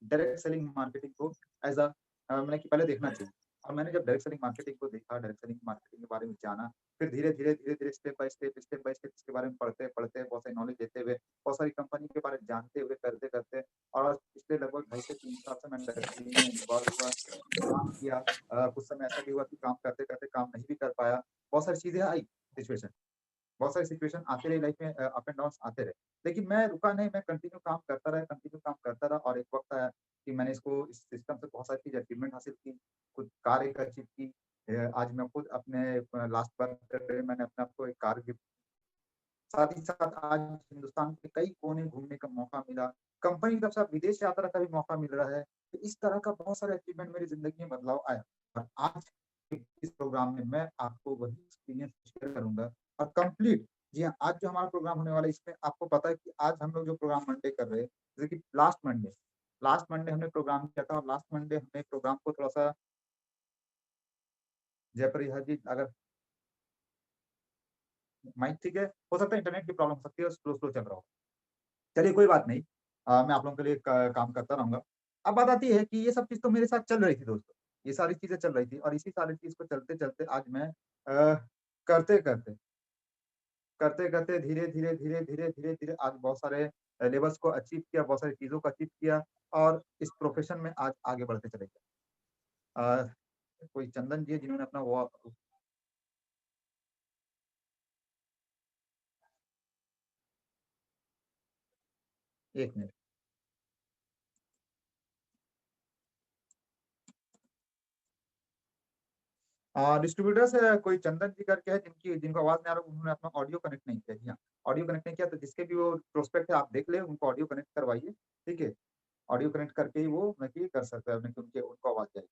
Direct selling marketing को as मैंने कि पहले देखना चाहिए। और मैंने जब डायरेक्ट सेलिंग मार्केटिंग को देखा, डायरेक्ट सेलिंग मार्केटिंग के बारे में जाना, फिर धीरे-धीरे स्टेप बाय स्टेप इसके बारे में पढ़ते-पढ़ते बहुत सारी नॉलेज लेते हुए, बहुत सारी कंपनी के बारे में जानते हुए, करते-करते और पिछले लगभग ढाई से 3 साल से मैं डायरेक्ट सेलिंग में इन्वॉल्व हुआ, काम किया। कुछ समय ऐसा भी हुआ कि काम करते-करते काम नहीं भी कर पाया। बहुत सारी चीज़ें आई सिचुएशन। बहुत सारी सिचुएशन आते रहे लाइफ में अप एंड डाउन्स आते रहे। लेकिन मैं रुका नहीं, मैं कंटिन्यू काम करता रहा और एक वक़्त आया कि मैंने इसको इस सिस्टम से बहुत सारी चीज़ अचीवमेंट हासिल की, कुछ कार एक अचीव की। आज मैं खुद अपने लास्ट बर्थडे पे मैंने अपने आप को एक कार गिफ्ट, साथ ही साथ आज हिंदुस्तान के कई कोने घूमने का मौका मिला। कंपनी की तरफ से अब विदेश यात्रा का भी मौका मिल रहा है। तो इस तरह का बहुत सारे अचीवमेंट मेरी ज़िंदगी में बदलाव आया। और आज इस प्रोग्राम में मैं आपको वही एक्सपीरियंस शेयर करूँगा और कंप्लीट। जी हाँ, आज जो हमारा प्रोग्राम होने वाला है इसमें आपको पता है कि आज हम लोग जो प्रोग्राम मंडे कर रहे हैं, जैसे कि लास्ट मंडे हमने प्रोग्राम किया था और लास्ट मंडे हमने प्रोग्राम को थोड़ा-सा जयप्रिया जी अगर माइक ठीक है? हो सकता है इंटरनेट की प्रॉब्लम हो सकती है, स्लो-स्लो चल रहा हो। चलिए कोई बात नहीं। मैं आप लोगों के लिए क काम करता रहूँगा। अब बात आती है कि ये सब चीज़ तो मेरे साथ चल रही थी दोस्तों। ये सारी चीज़ें चल रही थी और इसी सारी चीज़ को चलते-चलते आज मैं करते-करते, करते-करते धीरे-धीरे आज बहुत सारे लेवल्स को अचीव किया, बहुत सारी चीज़ों को अचीव किया और इस प्रोफ़ेशन में आज आगे बढ़ते चले गए। अ, कोई चंदन जी है जिन्होंने अपना वो 1 मिनट। डिस्ट्रीब्यूटर्स कोई चंदन जी करके है जिनको आवाज़ नहीं आ रहा, उन्होंने अपना ऑडियो कनेक्ट नहीं किया। जी हाँ, ऑडियो कनेक्ट नहीं किया तो जिसके भी वो प्रोस्पेक्ट है आप देख लें, उनको ऑडियो कनेक्ट करवाइए, ठीक है? ऑडियो कनेक्ट करके ही वो मतलब कि कर सकता है, नहीं तो उनके उनको आवाज़ जाएगी।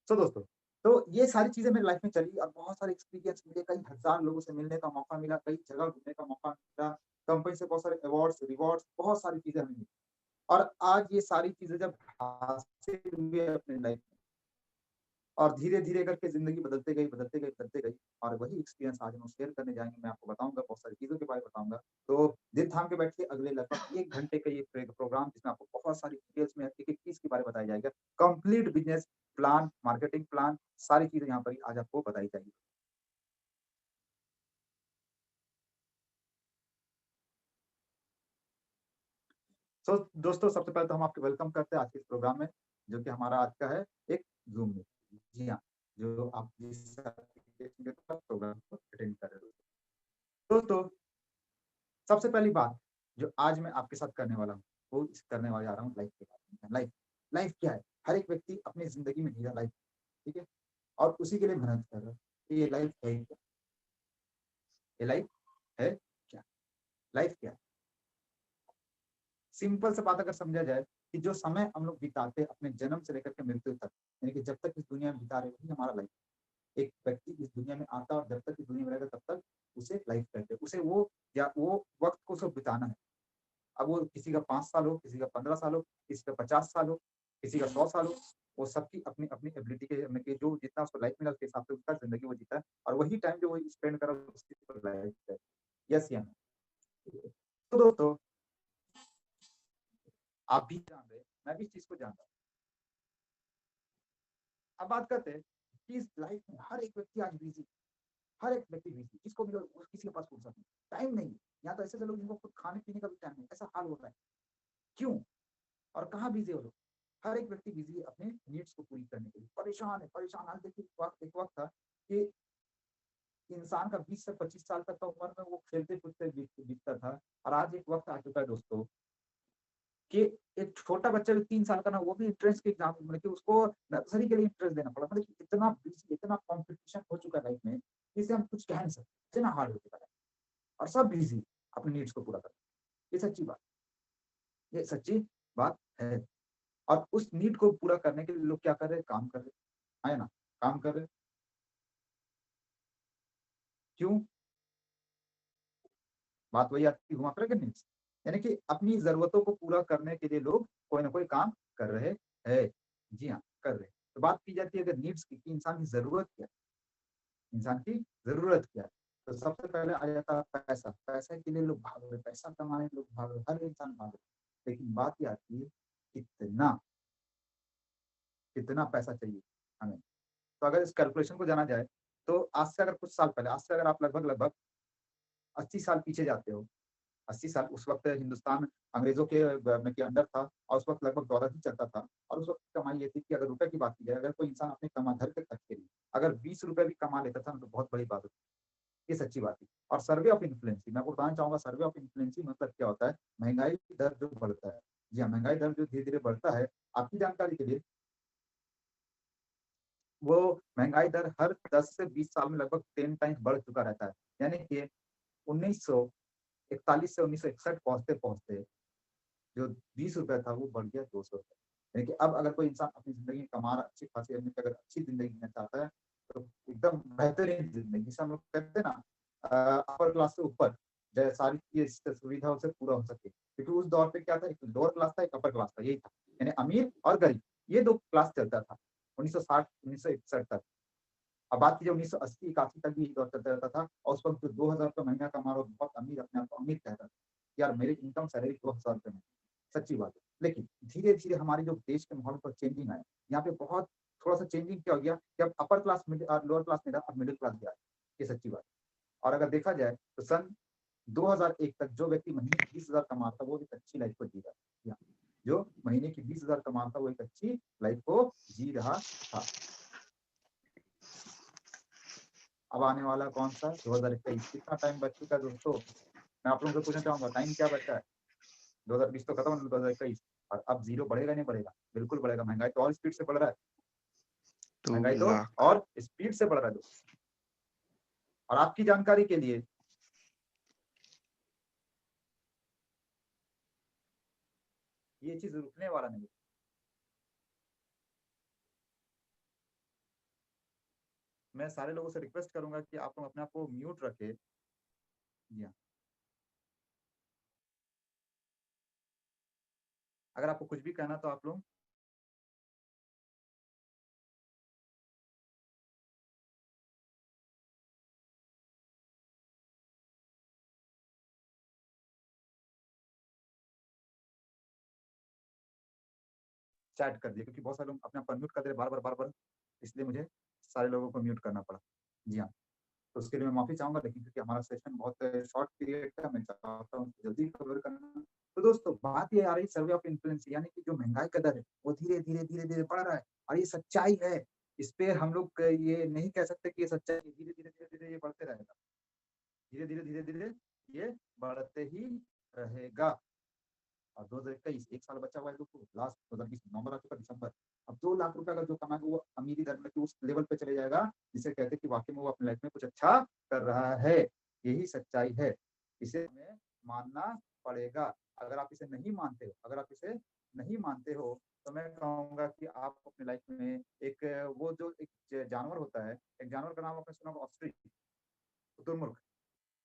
दोस्तों, तो ये सारी चीज़ें मेरी लाइफ़ में चली और बहुत सारे एक्सपीरियंस मिले, कई हज़ार लोगों से मिलने का मौका मिला, कई जगह घूमने का मौका मिला, कंपनी से बहुत सारे अवार्ड्स, रिवार्ड्स, बहुत सारी चीज़ें हमें मिली और आज ये सारी चीज़ें जब हासिल हुई है अपनी लाइफ़ में और धीरे-धीरे करके ज़िंदगी बदलते गई और वही एक्सपीरियंस आज हम शेयर करने जाएँगे। मैं आपको बताऊँगा, बहुत सारी चीज़ों के बारे में बताऊँगा। तो दिल थाम के बैठिए, अगले लगभग 1 घंटे का ये प्रोग्राम जिसमें आपको बहुत सारी डिटेल्स में एक-एक चीज़ के बारे में बताया जाएगा। Complete business plan, marketing plan, सारी चीज़ें यहाँ पर ही आज आपको बताई जाएँगी। सो दोस्तों, सबसे पहले तो हम आपको वेलकम करते हैं आज के इस प्रोग्राम में, जो कि हमारा आज का है एक ज़ूम मीटिंग। जी हाँ, जो आप जिस एप्लीकेशन के थ्रू प्रोग्राम को अटेंड कर रहे हो। दोस्तों, सबसे पहली बात जो आज मैं आपके साथ करने वाला हूँ, वो इस करने वाले जा रहा हूँ लाइफ़ के बारे में। लाइफ़ क्या है? हर एक व्यक्ति अपनी ज़िंदगी में जी रहा है लाइफ़, ठीक है? और उसी के लिए मेहनत कर रहा है। तो ये लाइफ़ है ही क्या? ये लाइफ़ है क्या? लाइफ़ क्या है? सिंपल सा बात अगर समझा जाए कि जो समय हम लोग बिताते हैं अपने जन्म से लेकर के मृत्यु तक, यानी कि जब तक इस दुनिया में बिता रहे वही हमारा लाइफ़ है। एक व्यक्ति इस दुनिया में आता है और जब तक इस दुनिया में रहेगा तब तक उसे लाइफ़ कहते हैं। उसे वो या वो वक़्त को उसे बिताना है। अब वो किसी का 5 साल हो, किसी का 15 साल हो, किसी का 50 साल हो, किसी का 100 साल हो, वो सबकी अपनी-अपनी एबिलिटी के मतलब कि जो जितना उसको लाइफ मिला उसके हिसाब से उसका ज़िंदगी वो जीता है और वही टाइम जो वो स्पेंड करा उसकी लाइफ है। यस या नो? तो दोस्तों, आप भी जान रहे हैं, मैं भी इस चीज़ को जानता हूँ। अब बात करते हैं कि इस लाइफ में हर एक व्यक्ति आज बिज़ी, हर एक व्यक्ति बिज़ी, जिसको भी लो किसी के पास फुर्सत नहीं, टाइम नहीं है। यहाँ तो ऐसे-ऐसे लोग जिनको खुद खाने-पीने का भी टाइम नहीं, ऐसा हाल हो रहा है। क्यों? और कहाँ बिज़ी है वो लोग? हर एक व्यक्ति बिज़ी है अपने नीड्स को पूरी करने के लिए। परेशान है, परेशान आज देखिए एक वक़्त था कि इंसान का 20 से 25 साल तक का उम्र में वो खेलते-कूदते बीतता था और आज एक वक़्त आ चुका है दोस्तों कि एक छोटा बच्चा भी 3 साल का ना वो भी एंट्रेंस के एग्ज़ाम मतलब कि उसको नर्सरी के लिए इंट्रेंस देना पड़ा। मतलब कि इतना बिज़ी, इतना कॉम्पिटिशन हो चुका है लाइफ़ में, जिसे हम कुछ कह नहीं सकते। इतना हार्ड हो चुका है और सब बिज़ी अपनी नीड्स को पूरा करने में। ये सच्ची बात ये सच्ची बात है। और उस नीड को पूरा करने के लिए लोग क्या कर रहे हैं? काम कर रहे हैं, है ना? काम कर रहे हैं। क्यों? बात वही आती है घुमा-फिरा के नीड्स। यानी कि अपनी ज़रूरतों को पूरा करने के लिए लोग कोई न कोई काम कर रहे हैं। जी हाँ, कर रहे हैं। तो बात की जाती है अगर नीड्स की कि इंसान की ज़रूरत क्या है? इंसान की ज़रूरत क्या है? तो सबसे पहले आ जाता है पैसा, पैसे के लिए लोग भाग रहे, पैसा कमाने लोग भाग रहे, हर इंसान भाग रहे। लेकिन बात ये आती है कितना, कितना पैसा चाहिए हमें। तो अगर इस कैलकुलेशन को जाना जाए तो आज से अगर कुछ साल पहले, आज से अगर आप लगभग 80 साल पीछे जाते हो, 80 साल, उस वक्त हिंदुस्तान अंग्रेजों के अंडर था और उस वक्त लगभग डॉलर ही चलता था। और उस वक्त कमाई ये थी कि अगर रुपए की बात की जाए, अगर कोई इंसान अपने कमा घर के खर्च के लिए अगर 20 रुपए भी कमा लेता था ना, तो बहुत बड़ी बात होती, ये सच्ची बात है। और सर्वे ऑफ इन्फ्लुएंसी मैं आपको बताना चाहूंगा, सर्वे ऑफ इन्फ्लुएंसी मतलब क्या होता है, महंगाई की दर जो बढ़ता है, जी हाँ, महंगाई दर जो धीरे धीरे बढ़ता है, आपकी जानकारी के लिए, वो महंगाई दर हर 10 से 20 साल में लगभग 10 टाइम्स बढ़ चुका रहता है। यानी कि 1941 से 1961 पहुंचते पहुंचते जो 20 रुपए था वो बढ़ गया 200 रुपए। यानी कि अब अगर कोई इंसान अपनी जिंदगी में कमा रहा, अच्छी खासी अर्निंग, अगर अच्छी जिंदगी जीना चाहता है, तो एकदम बेहतरीन जिंदगी, जिसे हम लोग कहते हैं ना अपर क्लास से ऊपर, जो सारी ये सुविधा उसे पूरा हो सके। क्योंकि उस दौर पे क्या था, एक लोअर क्लास था, एक अपर क्लास था, यही था। यानी अमीर और गरीब, ये दो क्लास चलता था 1960 1961 तक। अब बात कीजिए 1980-81 तक भी यही दौर चलता रहता था। और उस वक्त जो 2000 रुपये महीना कमा रहा, बहुत अमीर, अपने आप को अमीर कहता था, यार मेरी इनकम सैलरी 2000 रुपये में, सच्ची बात है। लेकिन धीरे धीरे हमारे जो देश के माहौल पर चेंजिंग आया, यहाँ पे बहुत थोड़ा सा चेंजिंग क्या हो गया कि अब अपर क्लास, लोअर क्लास में अब मिडिल क्लास गया, ये सच्ची बात है। और अगर देखा जाए तो सन 2001 तक जो व्यक्ति महीने की 20,000 कमाता वो एक अच्छी लाइफ को जी रहा था, जो महीने की 20,000 कमाता वो एक अच्छी लाइफ को जी रहा था। अब आने वाला कौन सा 2021, कितना टाइम बच चुका है दोस्तों। मैं आप लोगों से पूछना चाहूंगा, टाइम क्या बचा है। 2020 तो खत्म हो, 2021, और अब जीरो बढ़ेगा नहीं बढ़ेगा, बिल्कुल बढ़ेगा। महंगाई तो और स्पीड से बढ़ रहा है, दो महंगाई तो लाख और स्पीड से बढ़ रहा है दोस्तों। और आपकी जानकारी के लिए, ये चीज रुकने वाला नहीं है। मैं सारे लोगों से रिक्वेस्ट करूंगा कि आप लोग अपने आप को म्यूट रखें। जी हाँ, अगर आपको कुछ भी कहना तो आप लोग चैट कर दिए, क्योंकि बहुत सारे लोग अपने आप को म्यूट कर दे रहे बार बार, इसलिए मुझे सारे लोगों को म्यूट करना पड़ा। जी हाँ, तो उसके लिए मैं माफी चाहूंगा, लेकिन क्योंकि हमारा सेशन बहुत शॉर्ट पीरियड का, मैं चाहता हूँ जल्दी कवर करना। तो दोस्तों बात ये आ रही सर्वे ऑफ इन्फ्लुएंस, यानी कि जो महंगाई का दर है वो धीरे धीरे धीरे धीरे बढ़ रहा है। और ये सच्चाई है, इस पे हम लोग ये नहीं कह सकते कि ये सच्चाई, धीरे धीरे धीरे धीरे ये बढ़ते रहेगा, धीरे धीरे धीरे धीरे ये बढ़ते ही रहेगा। और 2021 एक साल बचा हुआ है दोस्तों, लास्ट 2020 नवंबर आ चुका, दिसंबर। अब 2 लाख रुपए अगर जो कमाएगा वो अमीरी दर में उस लेवल पे चले जाएगा जिसे कहते हैं कि वाकई में वो अपनी लाइफ में कुछ अच्छा कर रहा है। यही सच्चाई है, इसे हमें मानना पड़ेगा। अगर आप इसे नहीं मानते हो, अगर आप इसे नहीं मानते हो, तो मैं कहूंगा कि आप अपनी लाइफ में एक, वो जो एक जानवर होता है, एक जानवर का नाम आपने सुना होगा, ऑस्ट्रिच, शुतुरमुर्ग।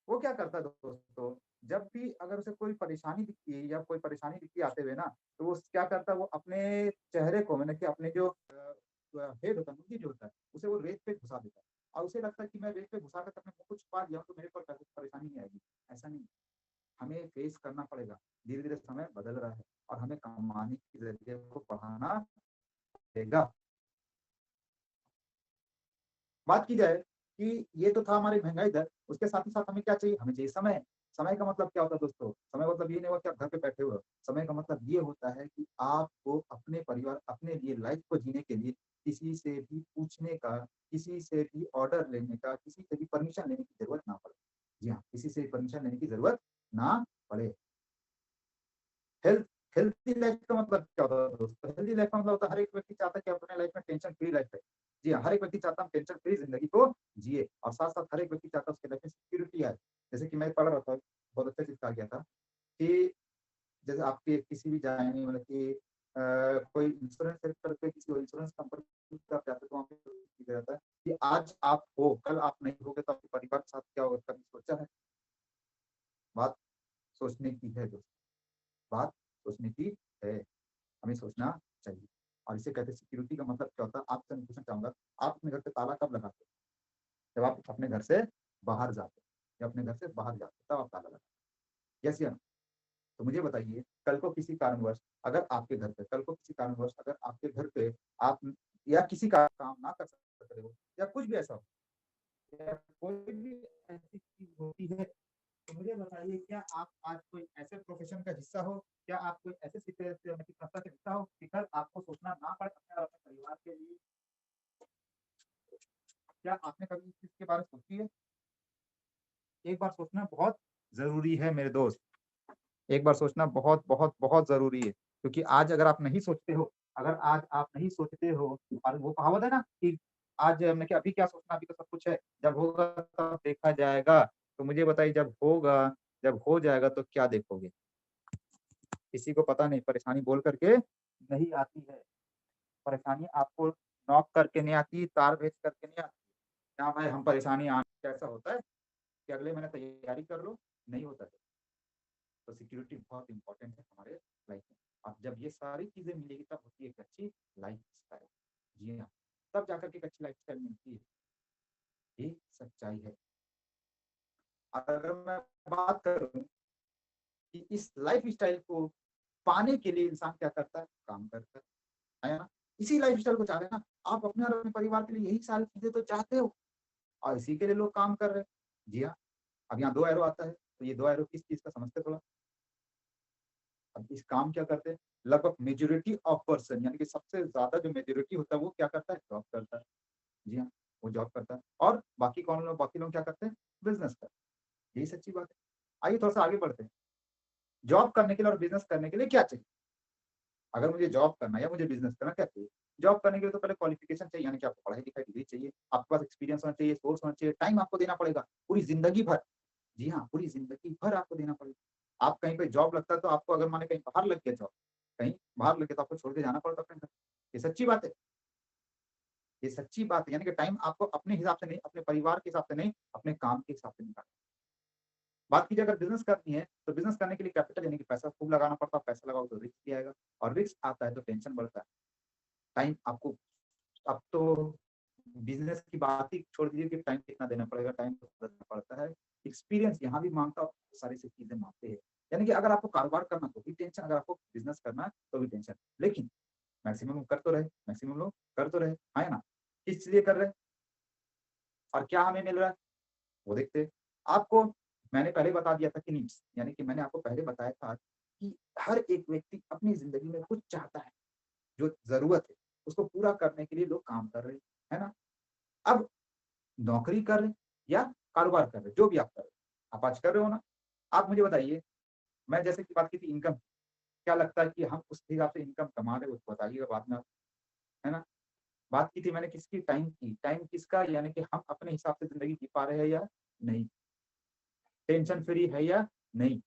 वो क्या करता है दोस्तों, जब भी अगर उसे कोई परेशानी दिखती है या कोई परेशानी दिखती है आते हुए ना, तो वो क्या करता है, वो अपने चेहरे को, मैंने कि अपने जो हेड होता है, मुंडी जो होता है, उसे वो रेत पे घुसा देता है। और उसे लगता है कि मैं रेत पे घुसा कर अपने मुंह को छुपा लिया तो मेरे पर परेशानी नहीं आएगी। ऐसा नहीं, हमें फेस करना पड़ेगा। धीरे धीरे समय बदल रहा है और हमें कमाने के जरिए को बढ़ाना पड़ेगा। बात की जाए कि ये तो था हमारी महंगाई दर, उसके साथ ही साथ हमें क्या चाहिए, हमें चाहिए समय। समय का मतलब क्या होता है दोस्तों, समय का मतलब ये नहीं होता कि आप घर पे बैठे हुए हो। समय का मतलब ये होता है कि आपको अपने परिवार, अपने लिए लाइफ को जीने के लिए किसी से भी पूछने का, किसी से भी ऑर्डर लेने का, किसी से भी परमिशन लेने की जरूरत ना पड़े। जी हाँ, किसी से परमिशन लेने की जरूरत ना पड़े। हेल्थ हेल्थी लाइफ का मतलब क्या होता है दोस्तों, हेल्थी लाइफ का मतलब होता है हर एक व्यक्ति चाहता है कि अपने लाइफ में टेंशन फ्री लाइफ है। जी हाँ, हर एक व्यक्ति चाहता है टेंशन फ्री जिंदगी को जिए, और साथ साथ हर एक व्यक्ति चाहता है उसके लाइफ में सिक्योरिटी आए। जैसे कि मैं पढ़ रहा था, बहुत अच्छा चीज कहा गया था कि जैसे आपके किसी भी जाने, मतलब कि कोई इंश्योरेंस सेक्टर पे किसी इंश्योरेंस कंपनी का आप जाते तो वहाँ पे लिखा रहता है कि आज आप हो, कल आप नहीं होगे तो आपके परिवार के साथ क्या होगा, कभी सोचा है। बात सोचने की है दोस्तों, बात सोचने की है, हमें सोचना चाहिए। और इसे कहते हैं सिक्योरिटी का मतलब क्या होता है, आपसे मैं पूछना चाहूंगा, आप अपने घर पे ताला कब लगाते हो, जब आप अपने घर से बाहर जाते हो। या अपने घर से बाहर जाते हैं, तब आप ताला लगाते हैं। यस या नो? तो मुझे बताइए, कल को किसी कारणवश अगर आपके घर पे कल को किसी कारणवश अगर आपके घर पे आप या किसी का काम ना कर सक रहे हो या कुछ भी ऐसा हो या कोई भी ऐसी चीज़ होती है, तो मुझे बताइए क्या आप आज कोई ऐसे प्रोफ़ेशन का हिस्सा हो? क्या आप कोई ऐसे संस्था का हिस्सा हो कि कल आपको सोचना ना पड़े अपने और अपने परिवार के लिए? क्या आपने कभी इस चीज़ के बारे में सोची है? एक बार सोचना बहुत ज़रूरी है मेरे दोस्त। एक बार सोचना बहुत, बहुत, बहुत ज़रूरी है। क्योंकि आज अगर आप नहीं सोचते हो अगर आज आप नहीं सोचते हो और वो कहावत है ना कि आज मैं क्या अभी क्या सोचना, अभी तो सब कुछ है, जब होगा तब देखा जाएगा। तो मुझे बताइए जब होगा, जब हो जाएगा तो क्या देखोगे? किसी को पता नहीं, परेशानी बोल कर के नहीं आती है। परेशानी आपको नॉक करके नहीं आती, तार भेज करके नहीं आती। क्या भाई हम परेशानी आने ऐसा होता है कि अगले महीने तैयारी कर लो, नहीं होता है। तो सिक्योरिटी बहुत इम्पोर्टेंट है हमारे लाइफ में। अब जब ये सारी चीज़ें मिलेगी तब होती है एक अच्छी लाइफ़स्टाइल। जी हाँ, तब जाकर के एक अच्छी लाइफ़स्टाइल मिलती है। ये सच्चाई है। अगर मैं बात करूँ कि इस लाइफ़स्टाइल को पाने के लिए इंसान क्या करता है? काम करता है ना? इसी लाइफ़स्टाइल को चाह रहे हैं ना, आप अपने और अपने परिवार के लिए यही सारी चीज़ें तो चाहते हो और इसी के लिए लोग काम कर रहे हैं। जी हाँ, अब यहाँ 2 एरो आता है, तो ये 2 एरो किस चीज़ का समझते थोड़ा? अब इस काम क्या करते हैं? लगभग मेजॉरिटी ऑफ पर्सन यानी कि सबसे ज़्यादा जो मेजॉरिटी होता है वो क्या करता है? जॉब करता है। जी हाँ, वो जॉब करता है और बाकी लोग क्या करते हैं? बिज़नेस करते हैं। यही सच्ची बात है। आइए थोड़ा-सा आगे बढ़ते हैं। जॉब करने के लिए और बिज़नेस करने के लिए क्या चाहिए? अगर मुझे जॉब करना है या मुझे बिज़नेस करना क्या चाहिए? जॉब करने के लिए तो पहले क्वालिफ़िकेशन चाहिए यानी कि आपको पढ़ाई-लिखाई डिग्री चाहिए, आपके पास एक्सपीरियंस होना चाहिए, सोर्स होना चाहिए, टाइम आपको देना पड़ेगा, पूरी ज़िंदगी भर। जी हाँ, पूरी ज़िंदगी भर आपको देना पड़ेगा। आप कहीं पे जॉब लगता है तो आपको अगर माने कहीं बाहर लग गया जॉब, कहीं बाहर लग गया तो आपको छोड़ के जाना पड़ता अपने घर। ये सच्ची बात है। ये सच्ची बात है यानी कि टाइम आपको अपने हिसाब से नहीं, अपने परिवार के हिसाब से नहीं, अपने काम के हिसाब से निकालना। बात कीजिए अगर बिज़नेस करनी है, तो बिज़नेस करने के लिए कैपिटल यानी कि पैसा खूब लगाना पड़ता है, पैसा लगाओ तो रिस्क भी आएगा और रिस्क आता है तो टेंशन बढ़ता है। टाइम आपको अब तो बिज़नेस की बात ही छोड़ दीजिए कि टाइम कितना देना पड़ेगा, टाइम तो देना पड़ता है। एक्सपीरियंस यहाँ भी माँगता है, सारी सी चीज़ें माँगते हैं। यानी कि अगर आपको कारोबार करना तो भी टेंशन, अगर आपको बिज़नेस करना है तो भी टेंशन। लेकिन मैक्सिमम लोग कर तो रहे मैक्सिमम लोग कर तो रहे, हाँ या ना? किस लिए कर रहे हैं और क्या हमें मिल रहा है, वो देखते हैं। आपको मैंने पहले बता दिया था कि नीड्स यानी कि मैंने आपको पहले बताया था कि हर एक व्यक्ति अपनी ज़िंदगी में कुछ चाहता है, जो ज़रूरत है, उसको पूरा करने के लिए लोग काम कर रहे हैं, है ना? अब नौकरी कर रहे हैं या कारोबार कर रहे हैं, जो भी आप कर रहे हैं। आप आज कर रहे हो ना? आप मुझे बताइए, मैं जैसे कि बात की थी इनकम, क्या लगता है कि हम उस हिसाब से इनकम कमा रहे हो तो बताइएगा बाद में आप, है ना? बात की थी मैंने किसकी? टाइम की। टाइम किसका? यानी कि हम अपने हिसाब से ज़िंदगी जी पा रहे हैं या नहीं? टेंशन फ्री है या नहीं?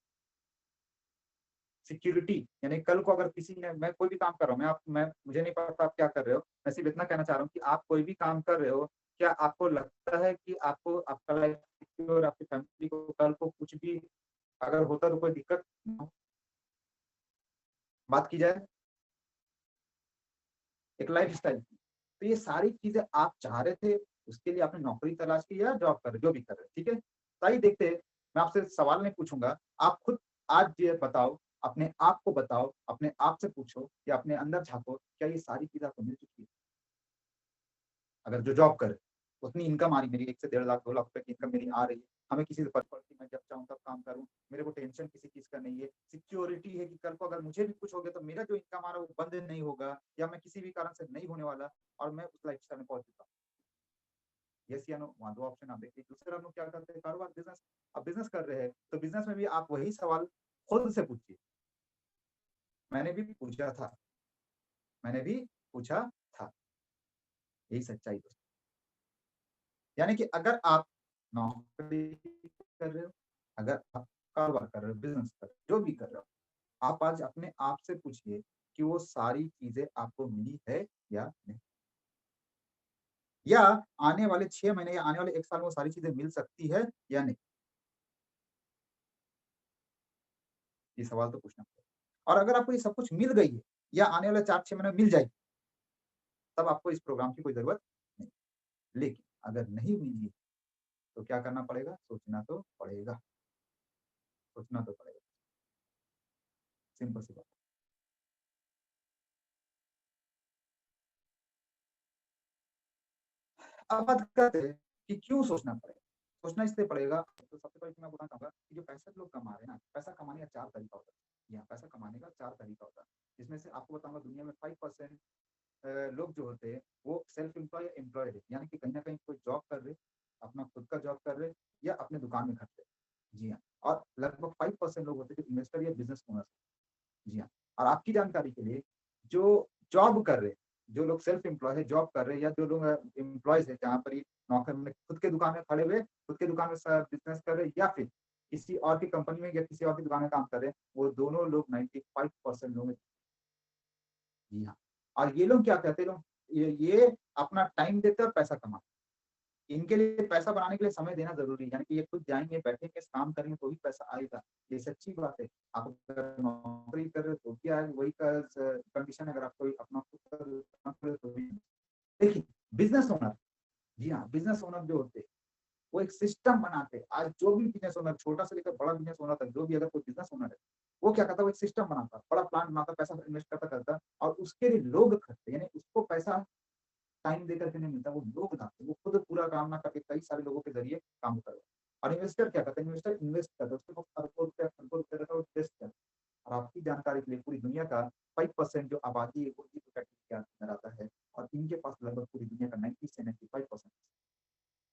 सिक्योरिटी यानी कल को अगर किसी ने मैं कोई भी काम कर रहा हूँ, मैं मुझे नहीं पता आप क्या कर रहे हो। मैं सिर्फ़ इतना कहना चाह रहा हूँ कि आप कोई भी काम कर रहे हो, क्या आपको लगता है कि आपको आपका लाइफ़ सिक्योर आपकी फैमिली को कल को कुछ भी अगर होता तो कोई दिक्कत ना हो? बात की जाए एक लाइफ़स्टाइल की। तो ये सारी चीज़ें आप चाह रहे थे, उसके लिए आपने नौकरी तलाश की या जॉब कर रहे जो भी कर रहे हैं, ठीक है? तो आइए देखते हैं, मैं आपसे सवाल नहीं पूछूँगा, आप खुद आज ये बताओ, अपने आप को बताओ, अपने आप से पूछो या अपने अंदर झाँको, क्या ये सारी चीज़ें आपको मिल चुकी है? अगर जो जॉब करे, उतनी इनकम आ रही मेरी 1 से डेढ़ लाख, 2 लाख रुपए की इनकम मेरी आ रही है। हमें किसी से फ़र्क पड़ती मैं जब चाहूँ तब काम करूँ, मेरे को टेंशन किसी चीज़ का नहीं है। सिक्योरिटी है कि कल को अगर मुझे भी कुछ हो गया तो मेरा जो इनकम आ रहा है वो बंद नहीं होगा या मैं किसी भी कारण से नहीं होने वाला और मैं उस लाइफ़स्टाइल में पहुँच चुका हूँ। येस या नो? वहाँ 2 ऑप्शन आप देखिए। दूसरा हम लोग क्या करते हैं कारोबार, बिज़नेस। अब बिज़नेस कर रहे हैं, तो बिज़नेस में भी आप वही सवाल खुद से पूछिए। मैंने भी पूछा था, मैंने भी पूछा था। यही सच्चाई दोस्तों। यानी कि अगर आप नौकरी कर रहे हो, अगर आप कारोबार कर रहे हो, बिज़नेस कर रहे हो, जो भी कर रहे हो, आप आज अपने आप से पूछिए कि वो सारी चीज़ें आपको मिली है या नहीं? या आने वाले 6 महीने या आने वाले 1 साल में वो सारी चीज़ें मिल सकती है या नहीं? ये सवाल तो पूछना पड़ेगा। और अगर आपको ये सब कुछ मिल गई है या आने वाले 4-6 महीने में मिल जाएगी, तब आपको इस प्रोग्राम की कोई ज़रूरत नहीं। लेकिन अगर नहीं मिली है तो क्या करना पड़ेगा? सोचना तो पड़ेगा, सोचना तो पड़ेगा। सिंपल सी बात। अब बात करते हैं कि क्यों सोचना पड़ेगा? सोचना इसलिए पड़ेगा, तो सबसे पहले तो मैं बताना चाहूँगा कि जो पैसा लोग कमा रहे हैं ना, पैसा कमाने का 4 तरीका होता है। जी हाँ, पैसा कमाने का 4 तरीका होता है। जिसमें से आपको बताऊँगा दुनिया में 5% लोग जो होते हैं वो सेल्फ एम्प्लॉय या एम्प्लॉयड है। यानी कि कहीं न कहीं कोई जॉब कर रहे, अपना खुद का जॉब कर रहे या अपने दुकान में खटते हैं। जी हाँ, और लगभग 5% लोग होते हैं जो इन्वेस्टर या बिज़नेस ओनर। जी हाँ, और आपकी जानकारी के लिए जो जॉब कर रहे हैं, जो लोग सेल्फ एम्प्लॉय है, जॉब कर रहे हैं या जो लोग एम्प्लॉइज़ है जहाँ पर ये नौकर में खुद के दुकान में खड़े हुए, खुद के दुकान में स बिज़नेस कर रहे हैं या फिर किसी और की कंपनी में या किसी और की दुकान में काम कर रहे हैं, वो दोनों लोग 95% लोग जी हाँ। और ये लोग क्या कहते हैं लोग ये अपना टाइम देते हैं और पैसा कमाते हैं। इनके लिए पैसा बनाने के लिए समय देना ज़रूरी है, यानी कि ये खुद जाएँगे, बैठेंगे, काम करेंगे तो ही पैसा आएगा। ये सच्ची बात है। आप अगर नौकरी कर रहे हो तो भी आए वही का स कंडीशन है, अगर आप कोई अपना खुद का काम कर रहे हो तो भी। देखिए, बिज़नेस ओनर जी हाँ, बिज़नेस ओनर जो होते हैं वो एक सिस्टम बनाते हैं। आज जो भी बिज़नेस ओनर छोटा से लेकर बड़ा बिज़नेस ओनर तक जो भी अगर कोई बिज़नेस ओनर है, वो क्या करता है वो एक सिस्टम बनाता है, बड़ा प्लान बनाता है, पैसा इन्वेस्ट करता है और उसके लिए लोग खटते हैं। यानी उसको पैसा टाइम देकर के नहीं मिलता, वो लोग बनाते हैं। वो खुद पूरा काम ना करके कई सारे लोगों के ज़रिए काम करता है। और इन्वेस्टर क्या करता है? इन्वेस्टर इन्वेस्ट करता है, उसके पास अरबों रुपए रहता है, वो इन्वेस्ट करता है। और आपकी जानकारी के लिए पूरी दुनिया का 5% जो आबादी है वो इस कैटेगरी के अंदर आता है और इनके पास लगभग पूरी दुनिया का 90 से 95%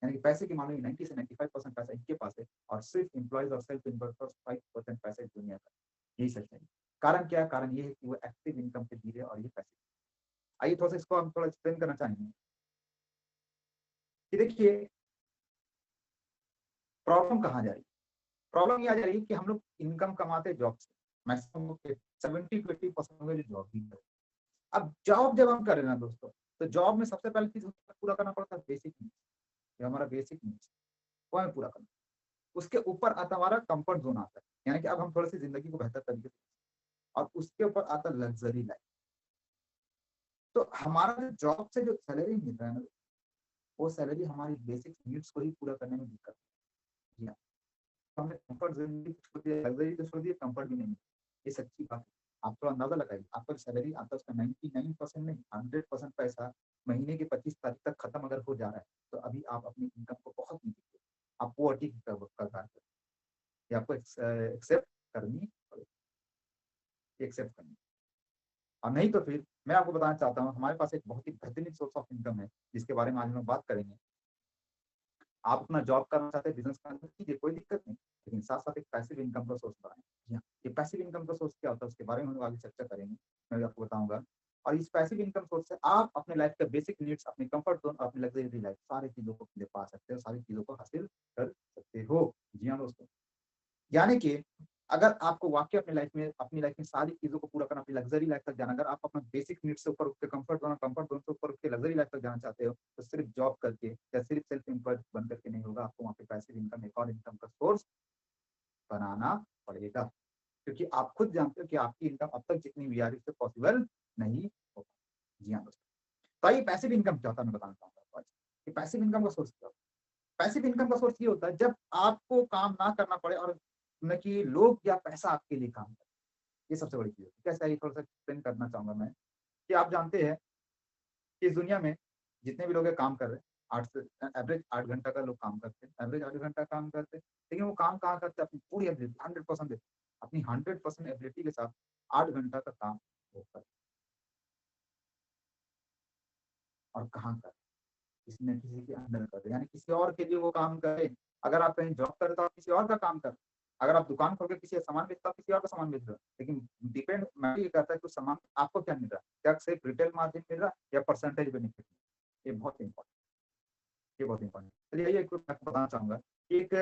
यानी कि पैसे के मामले में 90 से 95% पैसा इनके पास है और सिर्फ एम्प्लॉइज़ और सेल्फ एम्प्लॉयड पास 5% पैसा इस दुनिया का है। यही सच है। कारण क्या है? कारण ये है कि वो एक्टिव इनकम पे जी रहे हैं और ये पैसे आइए थोड़ा-सा इसको हम थोड़ा एक्सप्लेन करना चाहेंगे कि देखिए प्रॉब्लम कहाँ जा रही है? प्रॉब्लम ये आ जा रही है कि हम लोग इनकम कमाते हैं जॉब से। मैक्सिमम लोग के 70 टू 80% लोग जो जॉब ही करते हैं। अब जॉब जब हम कर रहे हैं ना दोस्तों, तो जॉब में सबसे पहली चीज़ पूरा करना पड़ता है बेसिक नीड्स। जो हमारा बेसिक नीड्स वो हमें पूरा करना है। उसके ऊपर आता है हमारा कम्फर्ट ज़ोन आता है। यानी कि अब हम थोड़ी-सी ज़िंदगी को बेहतर तरीके से और उसके ऊपर आता है लग्ज़री लाइफ़। तो हमारा जो जॉब से जो सैलरी मिल रहा है ना, वो सैलरी हमारी बेसिक नीड्स को ही पूरा करने में दिक्कत जी हाँ, हमने कम्फर्ट ज़ोन भी छोड़ दिया, लग्ज़री तो छोड़ दिया, कम्फर्ट भी नहीं मिला। ये सच्ची बात है। आप थोड़ा अंदाज़ा लगाइए, आपका जो सैलरी आता है उसका 99% नहीं 100% पैसा महीने की 25 तारीख तक खत्म अगर हो जा रहा है, तो अभी आप अपनी इनकम को बहुत नीचे गिर आप पॉवर्टी की कगार पे ये आपको एक्सेप्ट करनी पड़ेगी, एक्सेप्ट करनी और नहीं तो फिर मैं आपको बताना चाहता हूँ, हमारे पास एक बहुत ही बेहतरीन सोर्स ऑफ इनकम है, जिसके बारे में आज हम लोग बात करेंगे। आप अपना जॉब करना चाहते हैं, बिज़नेस करना चाहते हैं, कीजिए कोई दिक्कत नहीं। लेकिन साथ-साथ एक पैसिव इनकम का सोर्स बनाएँ। जी हाँ, ये पैसिव इनकम का सोर्स क्या होता है, उसके बारे में हम लोग आगे चर्चा करेंगे। मैं भी आपको बताऊँगा और इस पैसिव इनकम सोर्स से आप अपने लाइफ़ का बेसिक नीड्स, अपनी कम्फर्ट ज़ोन और अपनी लग्ज़री लाइफ़ सारी चीज़ों को ले पा सकते हो, सारी चीज़ों को हासिल कर सकते हो। जी हाँ, दोस्तों। यानी कि अगर आपको वाक़ई अपनी लाइफ़ में सारी चीज़ों को पूरा करना, अपनी लग्ज़री लाइफ़ तक जाना, अगर आप अपना बेसिक नीड्स से ऊपर उठ के कम्फर्ट ज़ोन से ऊपर उठ के लग्ज़री लाइफ़ तक जाना चाहते हो, तो सिर्फ़ जॉब करके या सिर्फ़ सेल्फ एम्प्लॉयड बन करके नहीं होगा, आपको वहाँ पे पैसिव इनकम एक और इनकम का सोर्स बनाना पड़ेगा। क्योंकि आप खुद जानते हो कि आपकी इनकम अब तक जितनी हुई आ रही है, उससे पॉसिबल नहीं हो पाई। जी हाँ, दोस्तों। तो आइए पैसिव इनकम क्या होता है मैं बताना चाहूँगा आपको आज। कि पैसिव इनकम का सोर्स क्या होता है? पैसिव इनकम का सोर्स ये होता है जब आपको काम ना करना पड़े और न कि लोग या पैसा आपके लिए काम करे। ये सबसे बड़ी चीज़ है। कैसे है ये थोड़ा-सा एक्सप्लेन करना चाहूँगा मैं, कि आप जानते हैं कि इस दुनिया में जितने भी लोग ये काम कर रहे हैं, 8 से एवरेज 8 घंटा का लोग काम करते हैं, एवरेज 8 घंटा काम करते हैं। लेकिन वो काम कहाँ करते हैं? अपनी पूरी एबिलिटी 100% देते हैं। अपनी 100% एबिलिटी के साथ 8 घंटा का काम वो करते हैं और कहाँ करते हैं? किसी न किसी के अंडर कर रहे हैं, यानी किसी और के लिए वो काम करे। अगर आप कहीं जॉब कर रहे हो तो आप किसी और का काम कर रहे हो। अगर आप दुकान खोल के किसी का सामान बेचते हो, आप किसी और का सामान बेच रहे हो। लेकिन डिपेंड मैटर ये करता है कि उस सामान आपको क्या मिल रहा है? क्या सिर्फ रिटेल मार्जिन मिल रहा है या परसेंटेज बेनिफिट? ये बहुत इम्पोर्टेंट ये बहुत इम्पोर्टेंट है। चलिए आइए एक मैं आपको बताना चाहूँगा कि एक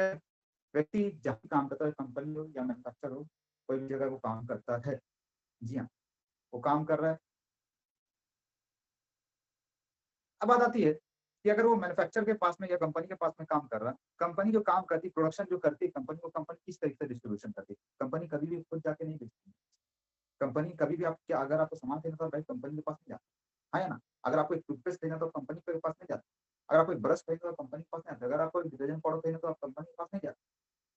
व्यक्ति जहाँ भी काम करता है, कंपनी हो या मैन्युफैक्चर हो, कोई भी जगह वो काम करता है। जी हाँ, वो काम कर रहा है। अब बात आती है कि अगर वो मैन्युफैक्चर के पास में या कंपनी के पास में काम कर रहा है, कंपनी जो काम करती है, प्रोडक्शन जो करती है कंपनी, वो कंपनी किस तरीके से डिस्ट्रीब्यूशन करती है? कंपनी कभी भी खुद जाके नहीं बेचती है। कंपनी कभी भी आप क्या अगर आपको सामान देना था भाई कंपनी के पास नहीं जाता, हाँ या ना? अगर आपको एक टूथपेस्ट लेना तो कंपनी के पास नहीं जाता। अगर आप एक ब्रश खरीदो तो कंपनी के पास नहीं आता, अगर आप कोई डिटर्जेंट पाउडर खरीदो तो आप कंपनी के पास नहीं जाते।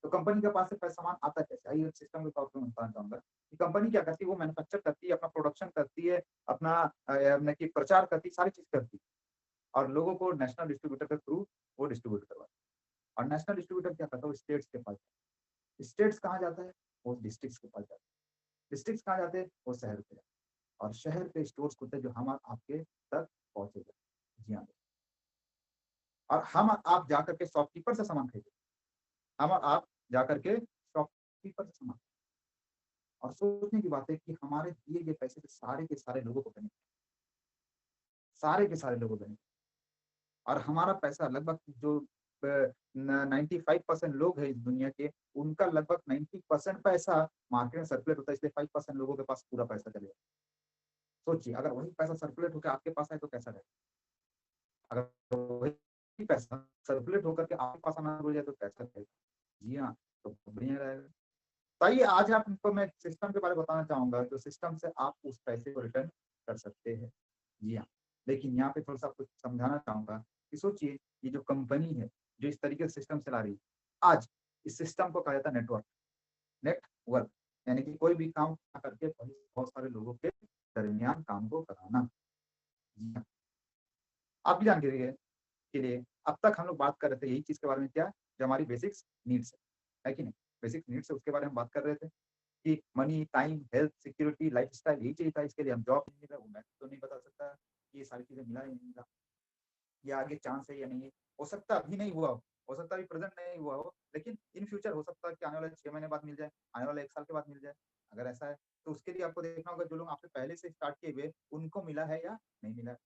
तो कंपनी के पास से सामान आता कैसे? आइए सिस्टम के तौर पे मैं बताना चाहूँगा कि कंपनी क्या करती है, वो मैन्युफैक्चर करती है, अपना प्रोडक्शन करती है, अपना यानी कि प्रचार करती है, सारी चीज़ करती है और लोगों को नेशनल डिस्ट्रीब्यूटर के थ्रू वो डिस्ट्रीब्यूट करवाती है। और नेशनल डिस्ट्रीब्यूटर क्या करता है, वो स्टेट्स के पास जाता है। स्टेट्स कहाँ जाता है? वो डिस्ट्रिक्ट्स के पास जाता है। डिस्ट्रिक्ट्स कहाँ जाते हैं? वो शहर पे जाते हैं और शहर पे स्टोर्स खुलते हैं जो हम आपके तक पहुँचेगा। जी हाँ, और हम आप जाकर के शॉपकीपर से सामान खरीदें। हम और आप जाकर के शॉपकीपर से सामान, और सोचने की बात है कि हमारे दिए गए पैसे से सारे के सारे लोगों को बेनिफिट, सारे के सारे लोगों को बेनिफिट, और हमारा पैसा लगभग जो 95% लोग हैं इस दुनिया के, उनका लगभग 90% पैसा मार्केट में सर्कुलेट होता है, इसलिए 5% लोगों के पास पूरा पैसा चलेगा। सोचिए अगर वही पैसा सर्कुलेट होकर आपके पास आए तो कैसा रहेगा? अगर वही पैसा सर्कुलेट होकर के आपके पास आना शुरू हो जाए तो कैसा रहेगा? जी हाँ, तो बढ़िया रहेगा। तो आइए आज आपको मैं सिस्टम के बारे में बताना चाहूँगा, जो सिस्टम से आप उस पैसे को रिटर्न कर सकते हैं। जी हाँ, लेकिन यहाँ पे थोड़ा-सा आपको समझाना चाहूँगा कि सोचिए ये जो कंपनी है, जो इस तरीके से सिस्टम चला रही है, आज इस सिस्टम को कहा जाता है नेटवर्क। नेटवर्क यानी कि कोई भी काम करके बहुत सारे लोगों के दरमियान काम को कराना। जी हाँ, आप भी जानते होंगे के लिए अब तक हम लोग बात कर रहे थे यही चीज़ के बारे में, क्या? जो हमारी बेसिक्स नीड्स है कि नहीं? बेसिक नीड्स है उसके बारे में बात कर रहे थे कि money, time, health, security, lifestyle यही चाहिए था, इसके लिए हम जॉब नहीं मिला, वो मैं तो नहीं बता सकता कि ये सारी चीज़ें मिला या नहीं मिला, या आगे चांस है या नहीं है। हो सकता है अभी नहीं हुआ हो सकता है अभी प्रेज़ेंट नहीं हुआ हो, लेकिन इन फ्यूचर हो सकता है कि आने वाले 6 महीने बाद मिल जाए, आने वाले 1 साल के बाद मिल जाए। अगर ऐसा है, तो उसके लिए आपको देखना होगा जो लोग आपसे पहले से स्टार्ट किए हुए, उनको मिला है या नहीं मिला है।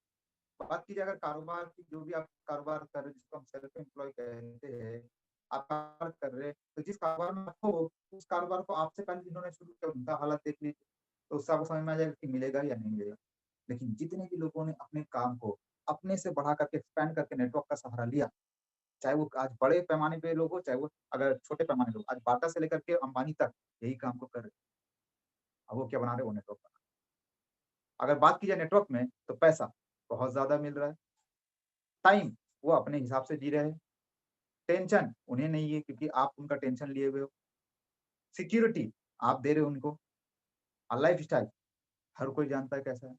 बात कीजिए अगर कारोबार की, जो भी आप कारोबार कर रहे हैं जिसको हम सेल्फ एम्प्लॉय कहते हैं, आप कारोबार कर रहे हैं, तो जिस कारोबार में आप हो, उस कारोबार को आपसे पहले जिन्होंने शुरू किया उनका हालात देख लीजिए, तो उससे आपको समझ में आ जाएगा कि मिलेगा या नहीं मिलेगा। लेकिन जितने भी लोगों ने अपने काम को अपने से बढ़ा करके एक्सपैंड करके नेटवर्क का सहारा लिया, चाहे वो आज बड़े पैमाने पे लोग हो, चाहे वो अगर छोटे पैमाने लोग, आज बाटा से लेकर के अंबानी तक यही काम को कर रहे हैं। अब वो क्या बना रहे हैं? वो नेटवर्क बना रहे हैं। अगर बात की जाए नेटवर्क में, तो पैसा बहुत ज़्यादा मिल रहा है। टाइम वो अपने हिसाब से जी रहे हैं। टेंशन उन्हें नहीं है क्योंकि आप उनका टेंशन लिए हुए हो। सिक्योरिटी आप दे रहे हो उनको, और लाइफ़स्टाइल हर कोई जानता है कैसा है।